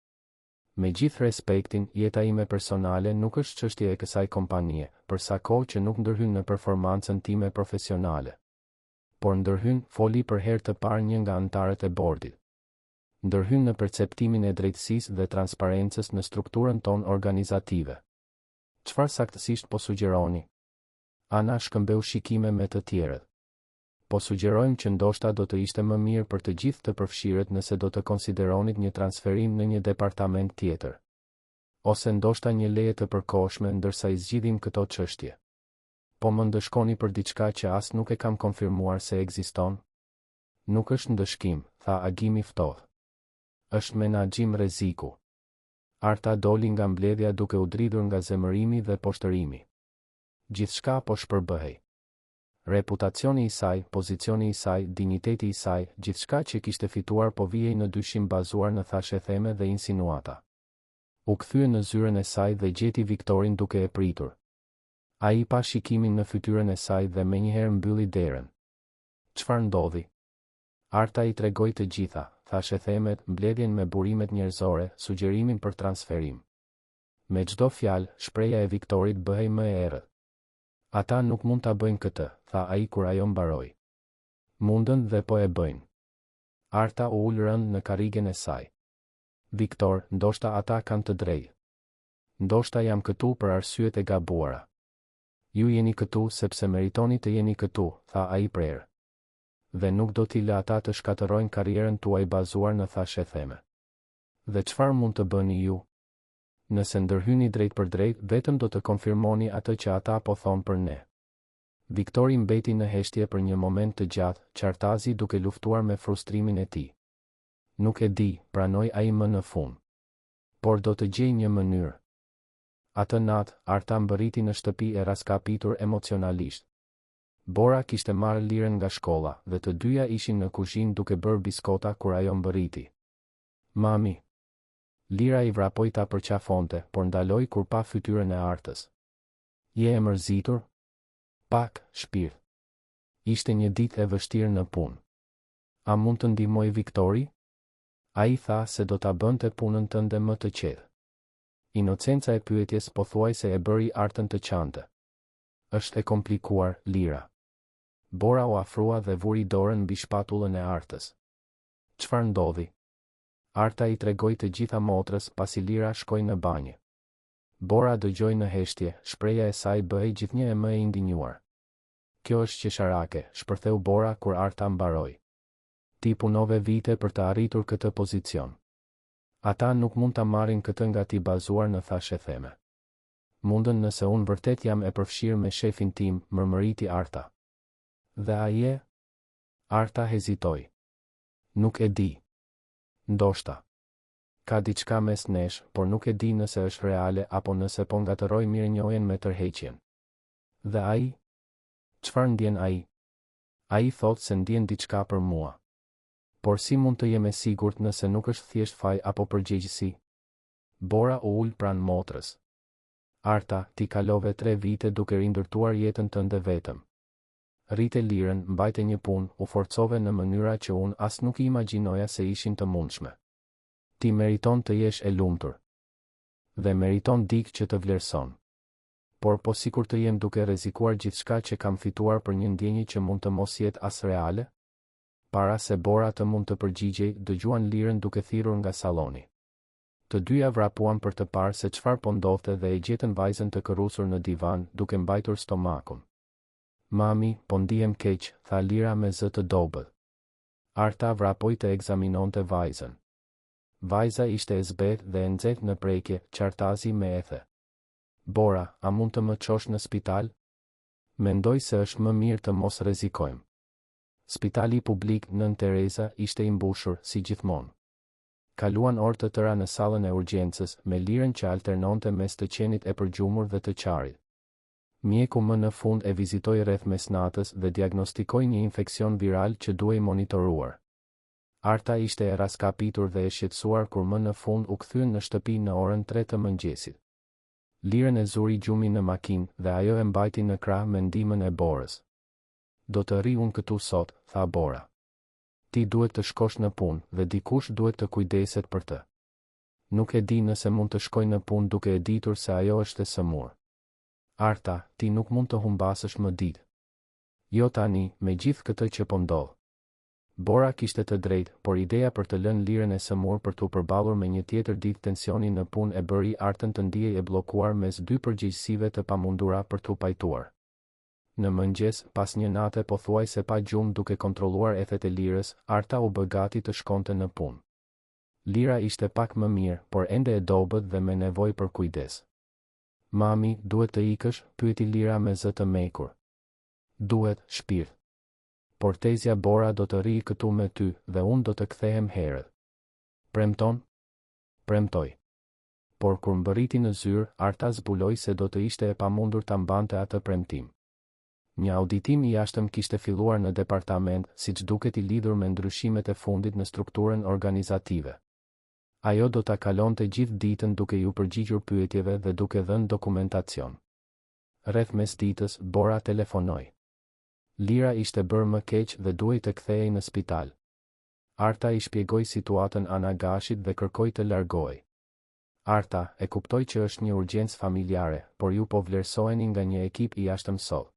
Me gjithë respektin, jeta ime personale nuk është çështje e kësaj kompanie, për sa kohë që nuk ndërhyn në performancën time profesionale. Por ndërhyn, foli për herë të parë një nga anëtarët e bordit. Ndërhyn në perceptimin e drejtësisë dhe transparencës në strukturën tonë organizative. Çfarë saktësisht po sugjeroni? Ana shkëmbeu shikime me të tjerët. Po sugjerojmë që ndoshta do të ishte më mirë për të gjithë të përfshirët nëse do të konsideronit një transferim në një departament tjetër. Ose ndoshta një leje të përkohshme ndërsa i zgjidhim këto çështje. Po më ndëshkoni për diçka që as nuk e kam konfirmuar se ekziston? Nuk është ndëshkim, tha Agimi ftohtë. Është menaxhim rreziku. Arta doli nga mbledhja duke u dridhur nga zemërimi dhe poshtërimi. Gjithçka po shpërbëhej. Reputacioni i saj, pozicioni i saj, dinjiteti i saj, gjithçka që kishte fituar po vijej në dyshim bazuar në thashetheme dhe insinuata. U kthye në zyrën e saj dhe gjeti Viktorin duke e pritur. Ai pa shikimin në fytyrën e saj dhe menjëherë mbylli derën. Çfarë ndodhi? Arta i tregoi të gjitha, thashethemet, mbledhjen me burimet njerëzore, sugjerimin për transferim. Me çdo fjalë, shpreha e Viktorit bëhej më e errët. Ata nuk mund ta bëjnë këtë, tha ai kur ajo mbaroi. Mundën dhe po e bëjnë. Arta u ul rënd në karrigen e saj. Viktor, ndoshta ata kanë të drejtë. Ndoshta jam këtu për arsyet e gabuara. Ju jeni këtu sepse meritoni të jeni këtu, tha ai prerë. Dhe nuk do t'i lë ata të shkatërrojnë karrierën tuaj bazuar në thashetheme. Dhe çfarë mund të bëni ju? Nëse ndërhyni drejt për drejt, vetëm do të konfirmoni atë që ata po thonë për ne. Viktori mbeti në heshtje për një moment të gjatë, qartazi duke luftuar me frustrimin e tij. Nuk e di, pranoi ai më në fund. Por do të gjej një mënyrë. Atë natë, Arta mbërriti në shtëpi e raskapitur emocionalisht. Bora kishte marrë Lirën nga shkolla dhe të dyja ishin në kuzhinë duke bërë biskota kur ajo mbërriti. Mami. Lira i vrapoi ta përqafonte, por ndaloi kur pa fytyrën e Artës. Je e mërzitur? Pak, shpirt. Ishte një ditë e vështirë në punë. A mund të ndihmoj Viktori? Ai tha se do ta bënte punën tënde më të qetë. Inocenca e pyetjes pothuajse e bëri Artën të qante. Është e komplikuar, Lira. Bora u afrua dhe vuri dorën mbi shpatullën e Artës. Çfarë ndodhi? Arta i tregoi të gjitha motrës pasi Lira shkoi në banjë. Bora dëgjoi në heshtje, shpreha e saj bëhej gjithnjë e më e indinjuar. Kjo është qesharake, shpërtheu Bora kur Arta mbaroi. Ti punove vite për të arritur këtë pozicion. Ata nuk mund ta marrin këtë nga ti bazuar në thashë theme. Mundën nëse unë vërtet jam e përfshirë me shefin tim, mërmëriti Arta. Dhe a je? Arta hezitoi. Nuk e di. Ndoshta. Ka diçka mes nesh, por nuk e di nëse është reale apo nëse po ngatëroj mirënjohjen me tërheqjen. Dhe ai? Çfarë ndjen ai? Ai thot se ndjen diçka për mua. Por si mund të jem e sigurt nëse nuk është thjesht faj apo përgjegjësi? Bora u ul pranë motrës. Arta, ti kalove 3 vite duke rindërtuar jetën tënde vetëm. Rrite Lirën, mbajte një punë, u forcove në mënyra që unë as nuk i imagjinoja se ishin të mundshme. Ti meriton të jesh e lumtur. Dhe meriton dikë që të vlerëson. Por po sikur të jem duke rrezikuar gjithçka që kam fituar për një ndjenjë që mund të mos jetë as reale? Para se Bora të mund të përgjigjej, dëgjuan Lirën duke thirrur nga salloni. Të dyja vrapuan për të parë se çfarë po ndodhte dhe e gjetën vajzën të kërrusur në divan, duke mbajtur stomakun. Mami, po ndihem keq, tha Lira me zë të dobët. Arta vrapoi të ekzaminonte vajzën. Vajza ishte e zbehtë dhe e nxehtë në prekje, qartazi me ethe. Bora, a mund të më çosh në spital? Mendoj se është më mirë të mos rrezikojmë. Spitali publik Nën Tereza ishte i mbushur, si gjithmonë. Kaluan orë të tëra në sallën e urgjencës, me Lirën që alternonte mes të qenit e përgjumur dhe të qarit. Mjeku më në fund e vizitoi rreth mesnatës dhe diagnostikoi një infeksion viral që duhej monitoruar. Arta ishte e raskapitur dhe e shqetësuar kur më në fund u kthyen në shtëpi në orën 3 të mëngjesit. Lirën e zuri gjumi në makinë dhe ajo e mbajti në krah me ndihmën e Borës. Do të rri unë këtu sot, tha Bora. Ti duhet të shkosh në punë dhe dikush duhet të kujdeset për të. Nuk e di nëse mund të shkoj në punë duke e ditur se ajo është e sëmurë. Arta, ti nuk mund të humbasësh më ditë. Jo tani, me gjithë këtë që po ndodh. Bora kishte të drejtë, por ideja për të lënë Lirën e sëmurë për t'u përballur me një tjetër ditë tensioni në punë e bëri Artën të ndiej e bllokuar mes dy përgjegjësive të pamundura për t'u pajtuar. Në mëngjes, pas një nate pothuajse pa gjumë duke kontrolluar ethet e Lirës, Arta u bë gati të shkonte në punë. Lira ishte pak më mirë, por ende e dobët dhe me nevojë për kujdes. Mami, duhet të ikësh, pyeti Lira me zë të mekur. Duhet, shpirt. Por tezja Bora do të rri këtu me ty dhe unë do të kthehem herët. Premton? Premtoj. Por kur mbërriti në zyrë, Arta zbuloi se do të ishte e pamundur ta mbante atë premtim. Një auditim i jashtëm kishte filluar në departament, siç duket i lidhur me ndryshimet e fundit në strukturën organizative. Ajo do ta kalonte gjithë ditën duke ju përgjigjur pyetjeve dhe duke dhënë dokumentacion. Rreth mesditës, Bora telefonoi. Lira ishte bërë më keq dhe duhej të kthehej në spital. Arta i shpjegoi situatën anagashit dhe kërkoi të largohej. Arta, e kuptoj që është një urgjencë familjare, por ju po vlerësoheni nga një ekip i jashtëm sot.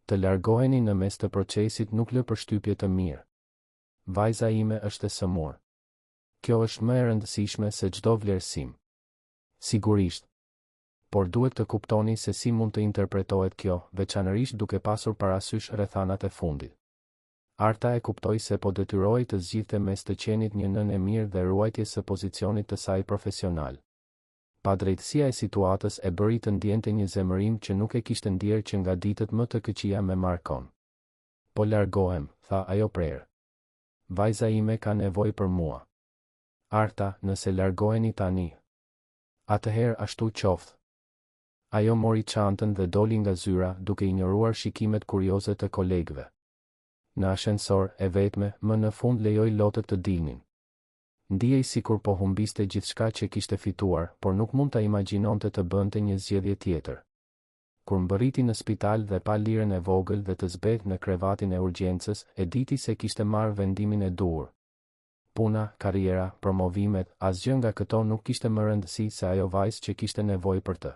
Të largoheni në mes të procesit nuk lë përshtypje të mirë. Vajza ime është e sëmurë. Kjo është më e rëndësishme se çdo vlerësim. Sigurisht. Por duhet të kuptoni se si mund të interpretohet kjo, veçanërisht duke pasur parasysh rrethanat e fundit. Arta e kuptoi se po detyrohej të zgjidhte mes të qenit një nënë e mirë dhe ruajtjes së pozicionit të saj profesional. Padrejtësia e situatës e bëri të ndjente një zemërim që nuk e kishte ndjerë që nga ditët më të këqija me Markon. Po largohem, tha ajo prerë. Vajza ime ka nevojë për mua. Arta, nëse largoheni tani. Atëherë ashtu qoftë. Ajo mori çantën dhe doli nga zyra, duke ignoruar shikimet kurioze të kolegëve. Në ashensor, e vetme, më në fund lejoi lotët të dilnin. Ndihej sikur po humbiste gjithçka që kishte fituar, por nuk mund ta imagjinonte të bënte një zgjedhje tjetër. Kur mbërriti në spital dhe pa Lirën e vogël dhe të zbet në krevatin e urgjencës, e diti se kishte marrë vendimin e duhur. Puna, karriera, promovimet, asgjë nga këto nuk kishte më rëndësi se ajo vajzë që kishte nevojë për të.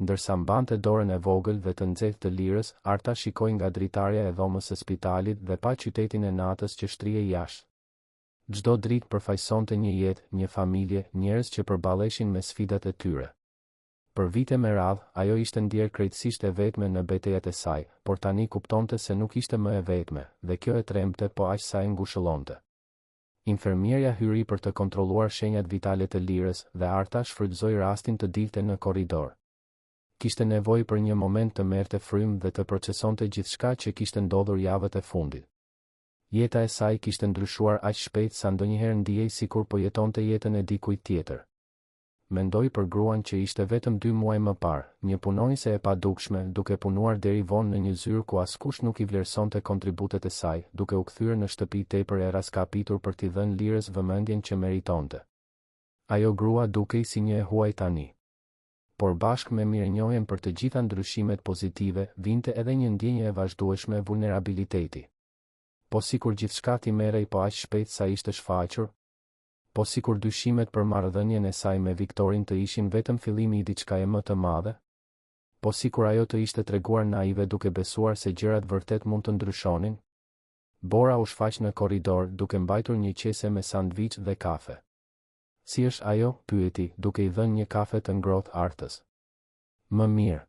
Ndërsa mbante dorën e vogël dhe të nxehtë të Lirës, Arta shikoi nga dritarja e dhomës së spitalit dhe pa qytetin e natës që shtrihej jashtë. Çdo dritë përfaqësonte një jetë, një familje, njerëz që përballeshin me sfidat e tyre. Për vite me radhë, ajo ishte ndjerë krejtësisht e vetme në betejat e saj, por tani kuptonte se nuk ishte më e vetme, dhe kjo e tremte po aq sa e ngushëllonte. Infermierja hyri për të kontrolluar shenjat vitale të Lirës dhe Arta shfrytëzoi rastin të dilte në korridor. Kishte nevojë për një moment të merrte frymë dhe të procesonte gjithçka që kishte ndodhur javët e fundit. Jeta e saj kishte ndryshuar aq shpejt sa ndonjëherë ndihej sikur po jetonte jetën e dikujt tjetër. Mendoi për gruan që ishte vetëm 2 muaj më parë, një punonjëse e padukshme, duke punuar deri vonë në një zyrë ku askush nuk i vlerësonte kontributet e saj, duke u kthyer në shtëpi tepër e raskapitur për t'i dhënë Lirës vëmendjen që meritonte. Ajo grua dukej si një e huaj tani. Por bashkë me mirënjohjen për të gjitha ndryshimet pozitive, vinte edhe një ndjenjë e vazhdueshme vulnerabiliteti. Po sikur gjithçka t'i merrej po aq shpejt sa ishte shfaqur, po sikur dyshimet për marrëdhënien e saj me Viktorin të ishin vetëm fillimi i diçkaje më të madhe, po sikur ajo të ishte treguar naive duke besuar se gjërat vërtet mund të ndryshonin. Bora u shfaq në korridor duke mbajtur një qese me sandviç dhe kafe. Si është ajo? Pyeti, duke i dhënë një kafe të ngrohtë Artës. Më mirë.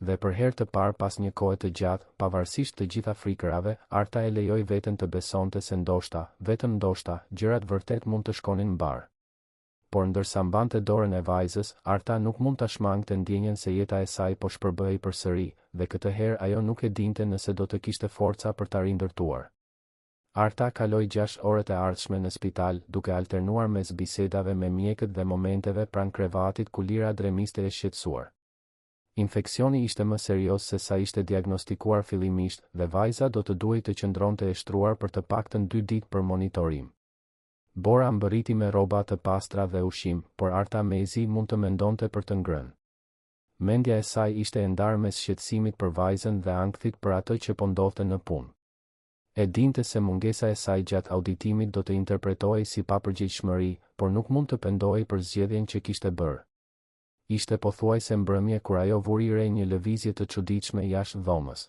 Dhe për herë të parë pas një kohe të gjatë, pavarësisht të gjitha frikërave, Arta e lejoi veten të besonte se ndoshta, vetëm ndoshta, gjërat vërtet mund të shkonin mbar. Por ndërsa mbante dorën e vajzës, Arta nuk mund ta shmangte ndjenjen se jeta e saj po shpërbëhej përsëri, dhe këtë herë ajo nuk e dinte nëse do të kishte forca për ta rindërtuar. Arta kaloi 6 orët e ardhshme në spital, duke alternuar mes bisedave me mjekët dhe momenteve pranë krevatit ku Lira dremiste e shqetësuar. Infeksioni ishte më serioz se sa ishte diagnostikuar fillimisht dhe vajza do të duhej të qëndronte e shtruar për të paktën 2 ditë për monitorim. Bora mbërriti me rroba të pastra dhe ushqim, por Arta mezi mund të mendonte për të ngrënë. Mendja e saj ishte e ndarë mes shqetësimit për vajzën dhe ankthit për atë që po ndodhte në punë. E dinte se mungesa e saj gjatë auditimit do të interpretohej si papërgjegjshmëri, por nuk mund të pendohej për zgjedhjen që kishte bërë. Ishte pothuajse mbrëmje kur ajo vuri re një lëvizje të çuditshme jashtë dhomës.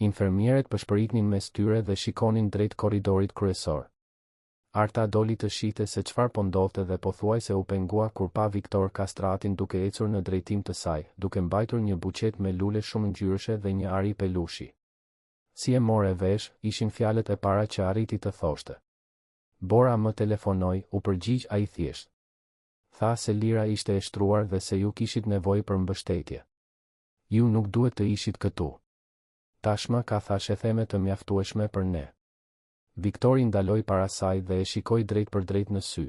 Infermierët pëshpëritnin mes tyre dhe shikonin drejt korridorit kryesor. Arta doli të shihte se çfarë po ndodhte dhe pothuajse u pengua kur pa Viktor Kastratin duke ecur në drejtim të saj, duke mbajtur një buqet me lule shumë ngjyrëshe dhe një ari pelushi. Si e more vesh, ishin fjalët e para që arriti të thoshte. Bora më telefonoi, u përgjigj ai thjesht. Tha se Lira ishte e shtruar dhe se ju kishit nevojë për mbështetje. Ju nuk duhet të ishit këtu. Tashmë ka thashë theme të mjaftueshme për ne. Viktori ndaloi para saj dhe e shikoi drejt për drejt në sy.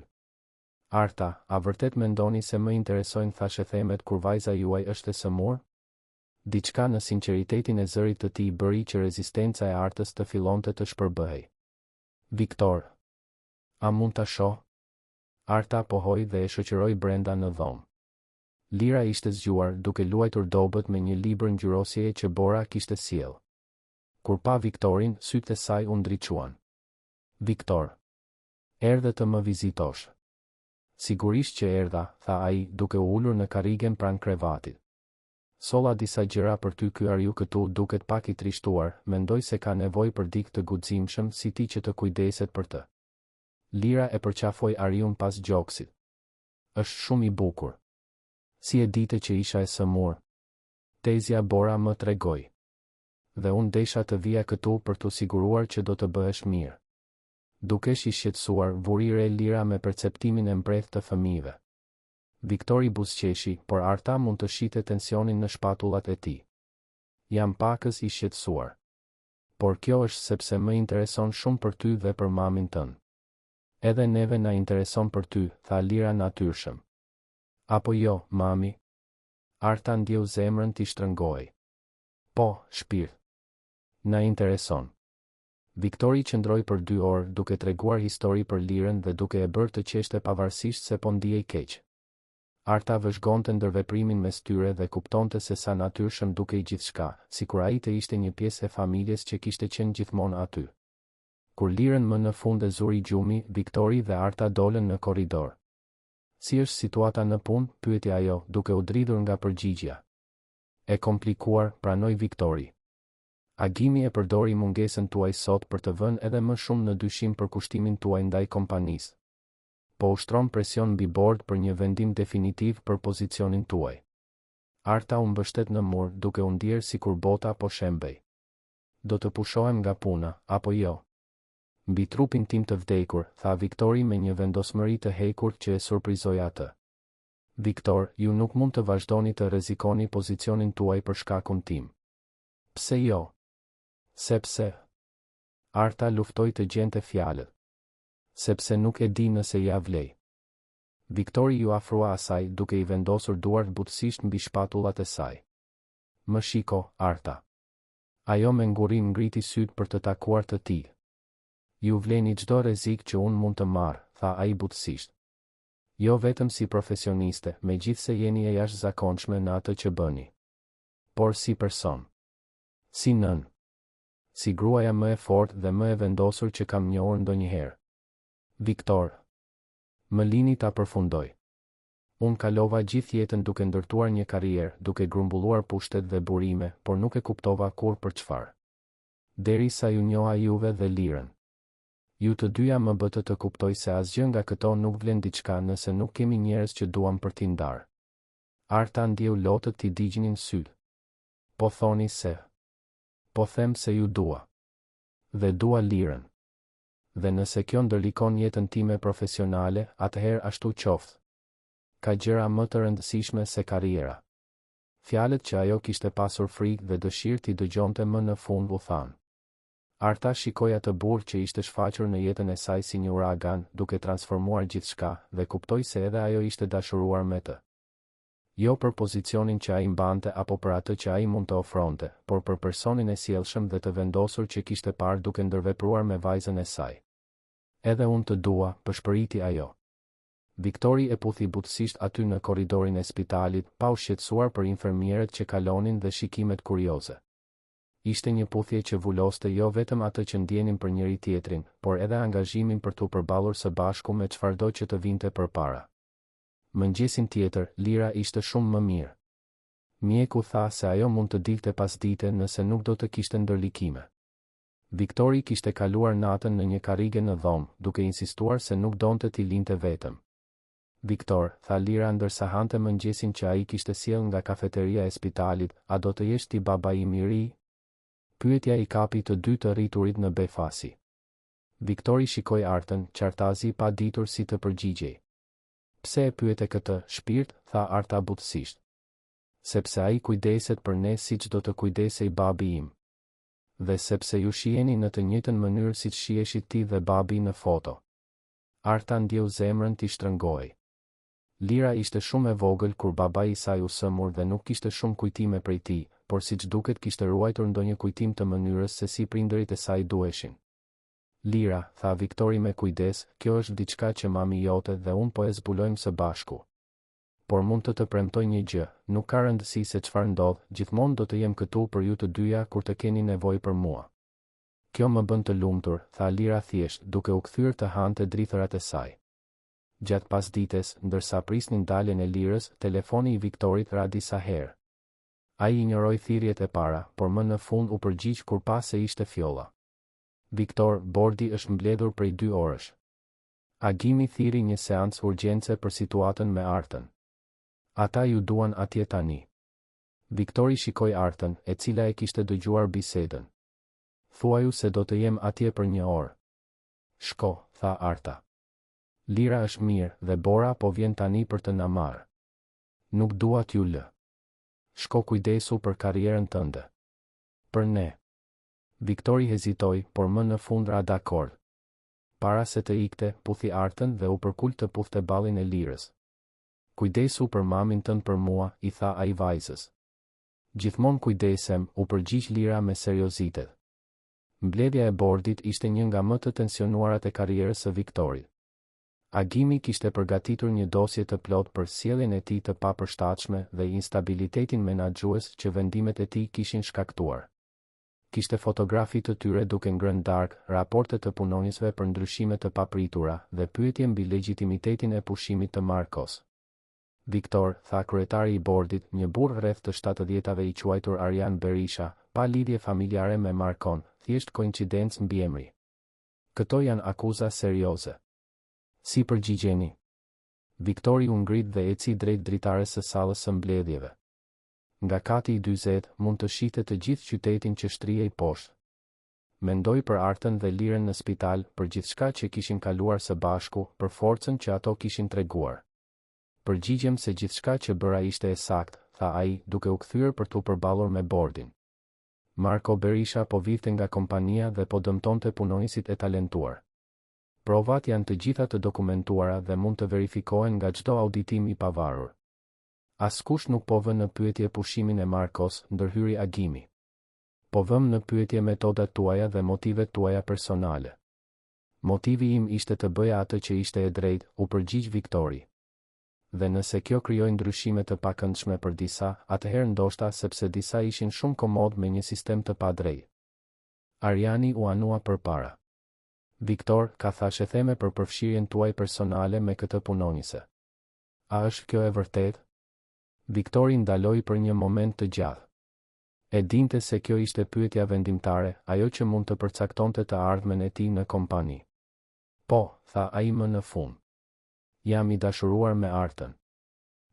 Arta, a vërtet mendoni se më interesojnë thashë themet kur vajza juaj është e sëmurë? Diçka në sinqeritetin e zërit të tij bëri që rezistenca e Artës të fillonte të shpërbëhej. Viktor, a mund ta shoh? Arta pohoi dhe e shoqëroi brenda në dhomë. Lira ishte zgjuar duke luajtur dobët me një libër ngjyrosjeje që Bora kishte sjell. Kur pa Viktorin, sytë e saj u ndriçuan. Viktor, erdhe të më vizitosh. Sigurisht që erdha, tha ai, duke u ulur në karrigen pranë krevatit. Solla disa gjëra për ty ky ariu këtu duket pak i trishtuar, mendoj se ka nevojë për dikë të guximshëm si ti që të kujdeset për të. Lira e përqafoi ariun pas gjoksit. Është shumë i bukur. Si e dite që isha e sëmurë? Tezja Bora më tregoi. Dhe unë desha të vija këtu për t'u siguruar që do të bëhesh mirë. Dukesh i shqetësuar, vuri re Lira me perceptimin e mprehtë të fëmijëve. Viktori buzëqeshi, por Arta mund të shite tensionin në shpatullat e tij. Jam pakës i shqetësuar. Por kjo është sepse më intereson shumë për ty dhe për mamin tënd. Edhe neve na intereson për ty, tha Lira natyrshëm. Apo jo, mami? Arta ndjeu zemrën t'i shtrëngoi. Po, shpirt. Na intereson. Viktori qëndroi për 2 orë duke treguar histori për Lirën dhe duke e bërë të qeshte pavarësisht se po ndihej keq. Arta vëzhgonte ndërveprimin mes tyre dhe kuptonte se sa natyrshëm dukej gjithçka, sikur ai të ishte një pjesë e familjes që kishte qenë gjithmonë aty. Kur Lirën më në fund e zuri gjumi, Viktori dhe Arta dolën në korridor. Si është situata në punë? Pyeti ajo, duke u dridhur nga përgjigjja. E komplikuar, pranoi Viktori. Agimi e përdori mungesën tuaj sot për të vënë edhe më shumë në dyshim për kushtimin tuaj ndaj kompanisë. Po ushtron presion mbi bord për një vendim definitiv për pozicionin tuaj. Arta u mbështet në mur, duke u ndjerë sikur bota po shembej. Do të pushohem nga puna, apo jo? Mbi trupin tim të vdekur, tha Viktori me një vendosmëri të hekur që e surprizoi atë. Viktor, ju nuk mund të vazhdoni të rrezikoni pozicionin tuaj për shkakun tim. Pse jo? Sepse. Arta luftoi të gjente fjalët. Sepse nuk e di nëse ja vlej. Viktori ju afrua asaj duke i vendosur duart butësisht mbi shpatullat e saj. Më shiko, Arta. Ajo me ngurim ngriti syt për të takuar të tij. Ju vleni çdo rrezik që unë mund të marr, tha ai butësisht. Jo vetëm si profesioniste, megjithse jeni e jashtëzakonshme në atë që bëni. Por si person. Si nën. Si gruaja më e fortë dhe më e vendosur që kam njohur ndonjëherë. Viktor. Më lini ta përfundoj. Unë kalova gjithë jetën duke ndërtuar një karrierë, duke grumbulluar pushtet dhe burime, por nuk e kuptova kur për çfarë. Derisa ju njoha juve dhe Lirën. Ju të dyja më bëtë të kuptoj se asgjë nga këto nuk vlen diçka nëse nuk kemi njerëz që duam për t'i ndarë. Arta ndjeu lotët t'i digjinin syt. Po thoni se. Po them se ju dua. Dhe dua Lirën. Dhe nëse kjo ndërlikon jetën time profesionale, atëherë ashtu qoftë. Ka gjëra më të rëndësishme se karriera. Fjalët që ajo kishte pasur frikë dhe dëshirë t'i dëgjonte më në fund u thanë. Arta shikoi atë burr që ishte shfaqur në jetën e saj si një uragan, duke transformuar gjithçka, dhe kuptoi se edhe ajo ishte dashuruar me të. Jo për pozicionin që ai mbante apo për atë që ai mund të ofronte, por për personin e sjellshëm dhe të vendosur që kishte parë duke ndërvepruar me vajzën e saj. Edhe unë të dua, përshpëriti ajo. Viktori e puthi butësisht aty në korridorin e spitalit, pa u shqetësuar për infermierët që kalonin dhe shikimet kurioze. Ishte një puthje që vuloste jo vetëm atë që ndjenin për njëri tjetrin, por edhe angazhimin për t'u përballur së bashku me çfarëdo që të vinte përpara. Mëngjesin tjetër, Lira ishte shumë më mirë. Mjeku tha se ajo mund të dilte pasdite nëse nuk do të kishte ndërlikime. Viktori kishte kaluar natën në një karrige në dhomë, duke insistuar se nuk donte t'i linte vetëm. Viktor, tha Lira ndërsa hante mëngjesin që ai kishte sjell nga kafeteria e spitalit, a do të jesh ti baba im i ri? Pyetja i kapi të dy të rriturit në befasi. Viktori shikoi Artën, qartazi pa ditur si të përgjigjej. Pse e pyete këtë, shpirt, tha Arta butësisht. Sepse ai kujdeset për ne siç do të kujdesej babi im. Dhe sepse ju shiheni në të njëjtën mënyrë siç shiheshit ti dhe babi në foto. Arta ndjeu zemrën t'i shtrëngoi. Lira ishte shumë e vogël kur babai i saj u sëmur dhe nuk kishte shumë kujtime prej tij, por siç duket kishte ruajtur ndonjë kujtim të mënyrës se si prindërit e saj duheshin. Lira, tha Viktori me kujdes, kjo është diçka që mami jote dhe unë po e zbulojmë së bashku. Por mund të premtoj një gjë, nuk ka rëndësi se çfarë ndodh, gjithmonë do të jem këtu për ju të dyja kur të keni nevojë për mua. Kjo më bën të lumtur, tha Lira thjesht, duke u kthyer të hante drithërat e saj. Gjatë pasdites, ndërsa prisnin daljen e Lirës, telefoni i Viktorit ra disa herë. Ai injoroi thirrjet e para, por më në fund u përgjigj kur pa se ishte fjolla. Viktor, bordi është mbledhur prej 2 orësh. Agimi thiri një seancë urgjence për situatën me Artën. Ata ju duan atje tani. Viktori shikoi Artën, e cila e kishte dëgjuar bisedën. Thuaju se do të jem atje për 1 orë. Shko, tha Arta. Lira është mirë dhe Bora po vjen tani për të na marrë. Nuk dua t'ju lë. Shko kujdesu për karrierën tënde. Për ne. Viktori hezitoi, por më në fund ra dakord. Para se të ikte, puthi Artën dhe u përkul të puthte ballin e lirës. Kujdesu për mamin tënd për mua, i tha ai vajzës. Gjithmonë kujdesem, u përgjigj Lira me seriozitet. Mbledhja e bordit ishte një nga më të tensionuarat e karrierës së Viktorit. Agimi kishte përgatitur një dosje të plot për sjelljen e tij të papërshtatshme dhe instabilitetin menaxhues që vendimet e tij kishin shkaktuar. Kishte fotografi të tyre duke ngrënë darkë, raporte të punonjësve për ndryshime të papritura dhe pyetje mbi legjitimitetin e pushimit të Markos. Viktor, tha kryetari i bordit, një burr rreth të 70-tave i quajtur Arjan Berisha, pa lidhje familjare me Markon, thjesht koincidencë mbiemri. Këto janë akuza serioze. Si përgjigjeni? Viktori u ngrit dhe eci drejt dritares së sallës së mbledhjeve. Nga kati i 40 mund të shihte të gjithë qytetin që shtrihej poshtë. Mendoi për Artën dhe Lirën në spital, për gjithçka që kishin kaluar së bashku, për forcën që ato kishin treguar. Përgjigjem se gjithçka që bëra ishte e saktë, tha ai, duke u kthyer për t'u përballur me bordin. Marko Berisha po vinte nga kompania dhe po dëmtonte punonjësit e talentuar. Provat janë të gjitha të dokumentuara dhe mund të verifikohen nga çdo auditim i pavarur. Askush nuk po vën në pyetje pushimin e Markos, ndërhyri Agimi. Po vëm në pyetje metodat tuaja dhe motivet tuaja personale. Motivi im ishte të bëja atë që ishte e drejtë, u përgjigj Viktori. Dhe nëse kjo krijoi ndryshime të pakëndshme për disa, atëherë ndoshta sepse disa ishin shumë komod me një sistem të padrejtë. Arjani u anua përpara. Viktor, ka thashë theme për përfshirjen tuaj personale me këtë punonjëse. A është kjo e vërtetë? Viktori ndaloi për një moment të gjatë. E dinte se kjo ishte pyetja vendimtare, ajo që mund të përcaktonte të ardhmen e tij në kompani. Po, tha ai më në fund. Jam i dashuruar me Artën.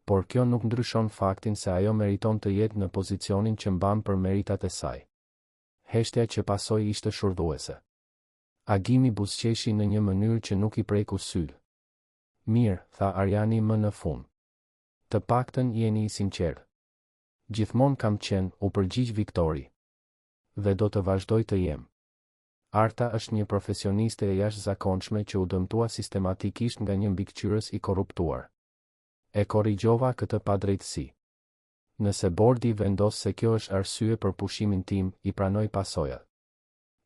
Por kjo nuk ndryshon faktin se ajo meriton të jetë në pozicionin që mban për meritat e saj. Heshtja që pasoi ishte shurdhuese. Agimi buzëqeshi në një mënyrë që nuk i preku syl. Mirë, tha Arjani më në fund. Të paktën jeni i sinqert. Gjithmonë kam qenë, u përgjigj Viktori. Dhe do të vazhdoj të jem. Arta është një profesioniste e jashtëzakonshme që u dëmtua sistematikisht nga një mbikëqyrës i korruptuar. E korrigjova këtë padrejtësi. Nëse bordi vendos se kjo është arsye për pushimin tim, i pranoj pasojat.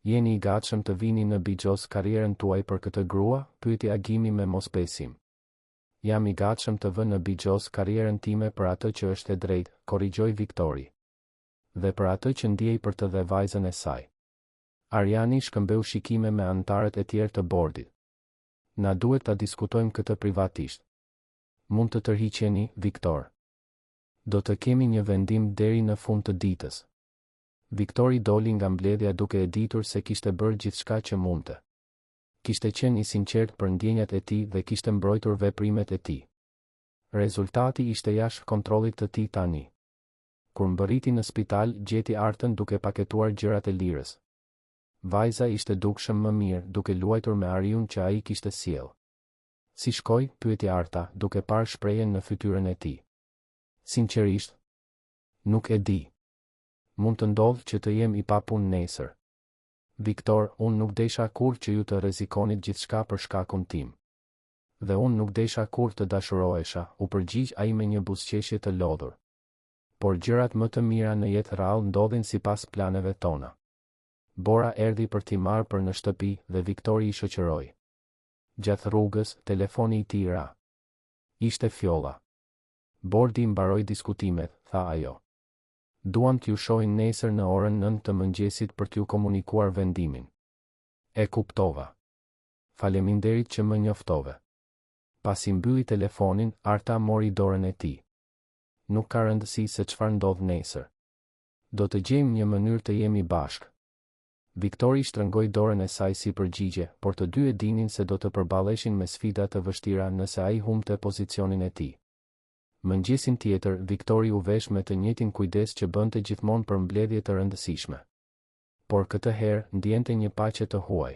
Jeni i gatshëm të vini në Bijos karrierën tuaj për këtë grua? Pyeti Agimi me mosbesim. Jam i gatshëm të vë në Bijos karrierën time për atë që është e drejtë, korrigjoi Viktori. Dhe për atë që ndjej për të dhe vajzën e saj. Arjani shkëmbeu shikime me anëtarët e tjerë të bordit. Na duhet ta diskutojmë këtë privatisht. Mund të tërhiqeni, Viktor. Do të kemi një vendim deri në fund të ditës. Viktori doli nga mbledhja duke e ditur se kishte bërë gjithçka që mundte. Kishte qenë i sinqert për ndjenjat e tij dhe kishte mbrojtur veprimet e tij. Rezultati ishte jashtë kontrollit të tij tani. Kur mbërriti në spital, gjeti Artën duke paketuar gjërat e Lirës. Vajza ishte dukshëm më mirë, duke luajtur me ariun që ai kishte sjell. Si shkoi? Pyeti Arta, duke parë shprehjen në fytyrën e tij. Sinqerisht, nuk e di. Mund të ndodhë që të jem i papunë nesër. Viktor, unë nuk desha kur që ju të rrezikonit gjithçka për shkakun tim. Dhe unë nuk desha kur të dashurohesha, u përgjigj ai me një buzëqeshje të lodhur. Por gjërat më të mira në jetë rrallë ndodhin sipas planeve tona. Bora erdhi për t'i marrë për në shtëpi dhe Viktori i shoqëroi. Gjatë rrugës, telefoni i tij ra. Ishte Fjolla. Bordi mbaroi diskutimet, tha ajo. Duam t'ju shohin nesër në orën 9 të mëngjesit për t'ju komunikuar vendimin. E kuptova. Faleminderit që më njoftove. Pasi mbylli telefonin, Arta mori dorën e tij. Nuk ka rëndësi se çfarë ndodh nesër. Do të gjejmë një mënyrë të jemi bashkë. Viktori shtrëngoi dorën e saj si përgjigje, por të dy e dinin se do të përballeshin me sfida të vështira nëse ai humbte pozicionin e tij. Mëngjesin tjetër, Viktori u vesh me të njëjtin kujdes që bënte gjithmonë për mbledhje të rëndësishme. Por këtë herë ndjente një paqe të huaj.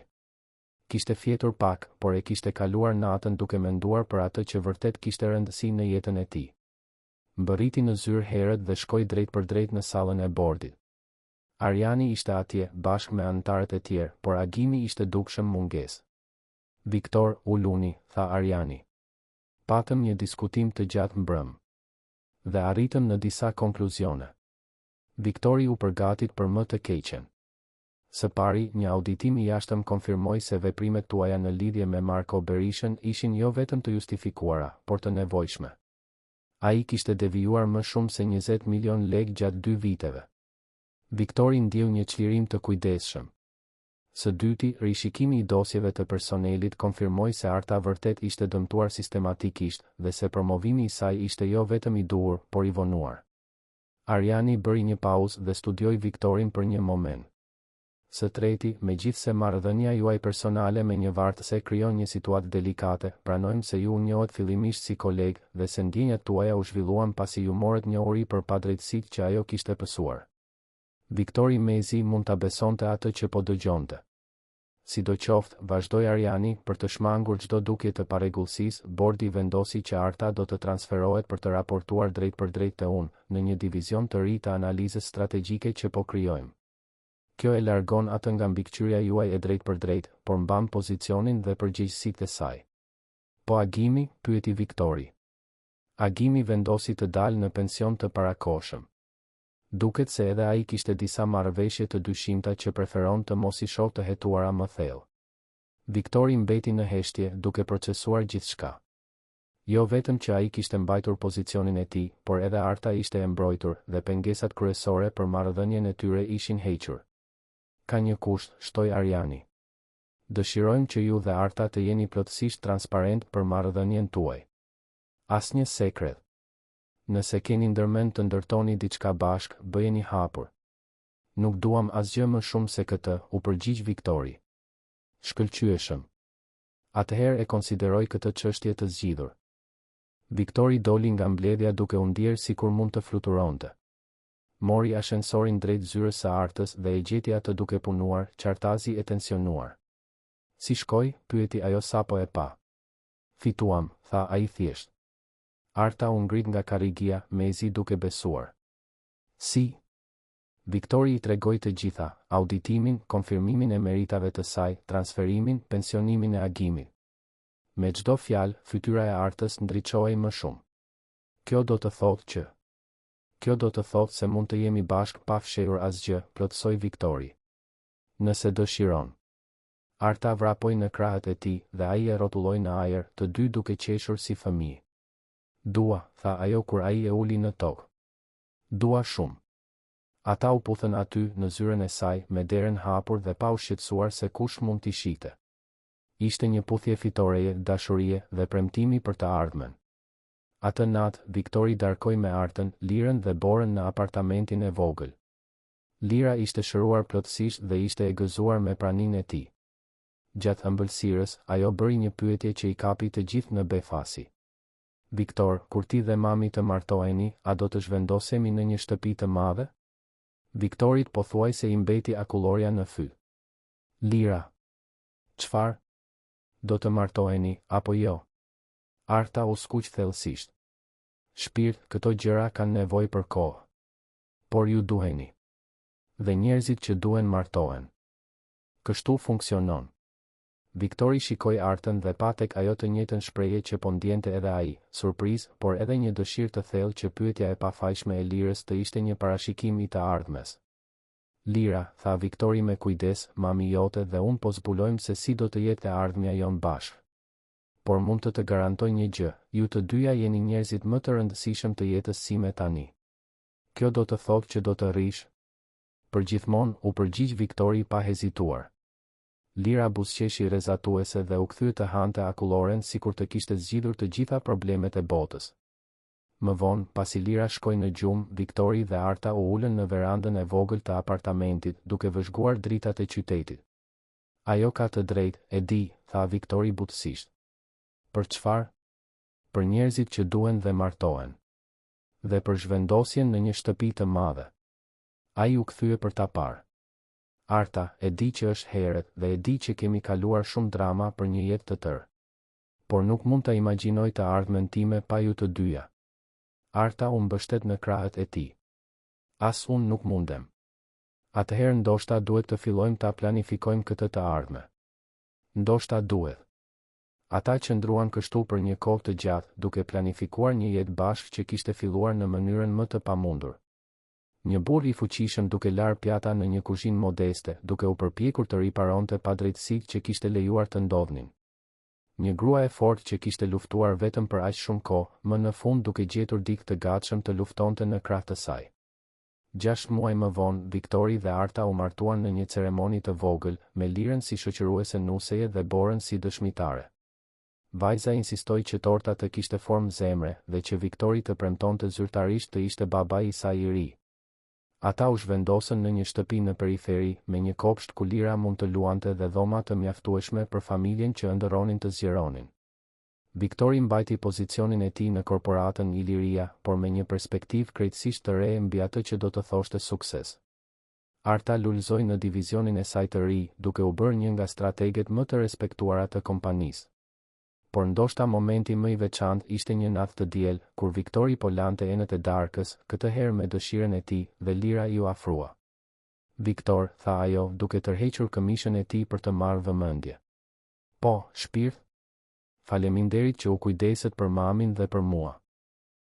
Kishte fjetur pak, por e kishte kaluar natën duke menduar për atë që vërtet kishte rëndësi në jetën e tij. Mbërriti në zyrë herët dhe shkoi drejt për drejt në sallën e bordit. Arjani ishte atje, bashkë me anëtarët e tjerë, por Agimi ishte dukshëm mungesë. Viktor, u luni, tha Ariani. Patëm një diskutim të gjatë mbrëm. Dhe arritëm në disa konkluzione. Viktori u përgatit për më të keqen. Së pari, një auditim i jashtëm konfirmoi se veprimet tuaja në lidhje me Marko Berishën ishin jo vetëm të justifikuara, por të nevojshme. Ai kishte devijuar më shumë se 20 milion lekë gjatë 2 viteve. Viktori ndjeu një çlirim të kujdesshëm. Së dyti, rishikimi i dosjeve të personelit konfirmoi se Arta vërtet ishte dëmtuar sistematikisht dhe se promovimi i saj ishte jo vetëm i duhur, por i vonuar. Ariani bëri një pauzë dhe studioi Viktorin për një moment. Së treti, megjithse marrëdhënia juaj personale me një vartëse krijon një situatë delikate, pranojmë se ju njohet fillimisht si kolegë dhe se ndjenjat tuaja u zhvilluan pasi ju morët njohuri për padrejtësitë që ajo kishte pësuar. Viktori mezi mund ta besonte atë që po dëgjonte. Sidoqoftë, vazhdoi Ariani, për të shmangur çdo dukje të parregullsisë, bordi vendosi që Arta do të transferohet për të raportuar drejt për drejt te unë, në një divizion të ri të analizës strategjike që po krijojmë. Kjo e largon atë nga mbikëqyrja juaj e drejt për drejt, por mban pozicionin dhe përgjegjësitë e saj. Po Agimi, pyeti Viktori. Agimi vendosi të dalë në pension të parakohshëm. Duket se edhe ai kishte disa marrëveshje të dyshimta që preferon të mos I shoh të hetuara më thellë. Viktori mbeti në heshtje, duke procesuar gjithçka. Jo vetëm që ai kishte mbajtur pozicionin e tij, por edhe Arta ishte e mbrojtur dhe pengesat kryesore për marrëdhënien e tyre ishin hequr. Ka një kusht, shtoi Ariani. Dëshirojmë që ju dhe Arta të jeni plotësisht transparent për marrëdhënien tuaj. Asnjë sekret. Nëse keni ndërmend të ndërtoni diçka bashk, bëjeni hapur. Nuk duam asgjë më shumë se këtë, u përgjigj Viktori. Shkëlqyeshëm. Atëherë e konsideroj këtë çështje të zgjidhur. Viktori doli nga mbledhja duke u ndier sikur mund të fluturonte. Mori ashensorin drejt zyrës së Artës dhe e gjeti atë duke punuar, qartazi e tensionuar. Si shkoi, pyeti ajo sapo e pa. Fituam, tha ai thjesht. Arta u ngrit nga karrigia, mezi duke besuar. Si? Viktori I tregoi të gjitha, auditimin, konfirmimin e meritave të saj, transferimin, pensionimin e Agimit. Me çdo fjalë, fytyra e Artës ndriçohej më shumë. Kjo do të thotë se mund të jemi bashkë pa fshehur asgjë, plotësoi Viktori. Nëse dëshiron. Arta vrapoi në krahët e tij dhe ai e rrotulloi në ajër, të dy duke qeshur si fëmijë. Dua, tha ajo kur ai e uli në tokë. Dua shumë. Ata u puthën aty në zyrën e saj, me derën hapur dhe pa u shqetësuar se kush mund t'i shite. Ishte një puthje fitoreje, dashurie dhe premtimi për të ardhmen. Atë natë, Viktori darkoi me Artën, Lirën dhe Borën në apartamentin e vogël. Lira ishte shëruar plotësisht dhe ishte e gëzuar me praninë e tij. Gjatë ëmbëlsirës, ajo bëri një pyetje që I kapi të gjithë në befasi. Viktor, kur ti dhe mami të martoheni, a do të zhvendosemi në një shtëpi të madhe? Viktorit pothuajse I mbeti akulloria në fy. Lira. Çfarë? Do të martoheni, apo jo? Arta u skuq thellësisht. Shpirt, këto gjëra kanë nevojë për kohë. Por ju duheni. Dhe njerëzit që duhen martohen. Kështu funksionon. Viktori shikoi Artën dhe pa tek ajo të njëjtën shprehje që po ndjente edhe ai, surprizë, por edhe një dëshirë të thellë që pyetja e pafajshme e Lirës të ishte një parashikim I të ardhmes. Lira, tha Viktori me kujdes, mami jote dhe unë po zbulojmë se si do të jetë e ardhmja jonë bashkë. Por mund të garantoj një gjë, ju të dyja jeni njerëzit më të rëndësishëm të jetës sime tani. Kjo do të thotë që do të rrish? Përgjithmonë, u përgjigj Viktori pa hezituar. Lira buzëqeshi rrezatuese dhe u kthye të hante akulloren sikur të kishte zgjidhur të gjitha problemet e botës. Më vonë, pasi Lira shkoi në gjumë, Viktori dhe Arta u ulën në verandën e vogël të apartamentit, duke vëzhguar dritat e qytetit. Ajo ka të drejtë, e di, tha Viktori butësisht. Për çfarë? Për njerëzit që duhen dhe martohen. Dhe për zhvendosjen në një shtëpi të madhe. Ai u kthye për ta parë. Arta, e di që është herët dhe e di që kemi kaluar shumë drama për një jetë të tërë. Por nuk mund ta imagjinoj të ardhmen time pa ju të dyja. Arta u mbështet në krahët e tij. As unë nuk mundem. Atëherë ndoshta duhet të fillojmë ta planifikojmë këtë të ardhme. Ndoshta duhet. Ata qëndruan kështu për një kohë të gjatë, duke planifikuar një jetë bashkë që kishte filluar në mënyrën më të pamundur. Një burr i fuqishëm duke larë pjata në një kuzhinë modeste, duke u përpjekur të riparonte padrejtësitë që kishte lejuar të ndodhnin. Një grua e fortë që kishte luftuar vetëm për aq shumë kohë, më në fund duke gjetur dikë të gatshëm të luftonte në krah të saj. 6 muaj më vonë, Viktori dhe Arta u martuan në një ceremoni të vogël, me Lirën si shoqëruese nuseje dhe Borën si dëshmitare. Vajza insistoi që torta të kishte formë zemre dhe që Viktori të premtonte zyrtarisht të ishte babai i saj i ri. Ata u zhvendosën në një shtëpi në periferi, me një kopsht ku Lira mund të luante dhe dhoma të mjaftueshme për familjen që ëndërronin të zgjeronin. Viktori mbajti pozicionin e tij në korporatën Iliria, por me një perspektivë krejtësisht të re mbi atë që do të thoshte sukses. Arta lulëzoi në divizionin e saj të ri, duke u bërë një nga strategët më të respektuara të kompanisë. Por ndoshta momenti më i veçantë ishte një natë të diel, kur Viktori po lante enët e darkës, këtë herë me dëshirën e tij, dhe Lira iu afrua. "Viktor," tha ajo, duke tërhequr këmishën e tij për të marrë vëmendje. "Po, shpirt? Faleminderit që u kujdeset për mamin dhe për mua."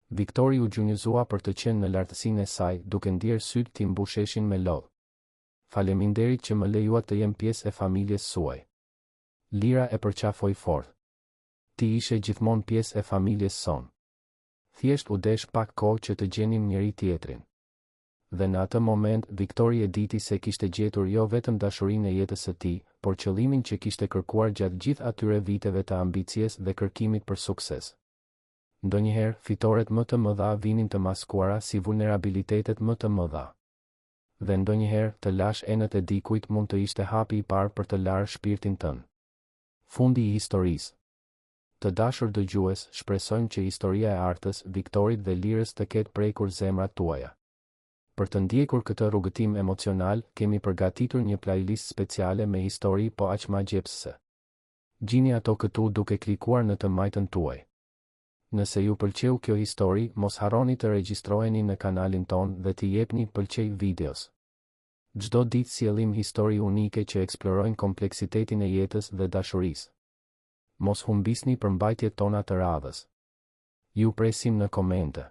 Viktori u gjunjëzua për të qenë në lartësinë e saj, duke ndier sytë t'i mbusheshin me lodh. "Faleminderit që më lejuat të jem pjesë e familjes suaj." Lira e përqafoi fort. "Ti ishe gjithmonë pjesë e familjes son. Thjesht u desh pak kohë që të gjenim njëri tjetrin." Dhe në atë moment, Viktori e diti se kishte gjetur jo vetëm dashurinë e jetës së tij, por qëllimin që kishte kërkuar gjatë gjithë atyre viteve të ambicies dhe kërkimit për sukses. Ndonjëherë, fitoret më të mëdha vinin të maskuara si vulnerabilitetet më të mëdha. Dhe ndonjëherë, të lash enët e dikujt mund të ishte hapi i parë për të larë shpirtin tënd. Fundi i historisë. Të dashur dëgjues, shpresojmë që historia e Artës, Viktorit dhe Lirës të ketë prekur zemrat tuaja. Për të ndjekur këtë rrugëtim emocional, kemi përgatitur një playlist speciale me histori po aq magjepsëse. Gjini ato këtu duke klikuar në të majtën tuaj. Nëse ju pëlqeu kjo histori, mos harroni të regjistroheni në kanalin ton dhe t'i jepni pëlqej videos. Çdo ditë sjellim histori unike që eksplorojnë kompleksitetin e jetës dhe dashurisë. Mos humbisni përmbajtjet tona të radhës. Ju presim në komente.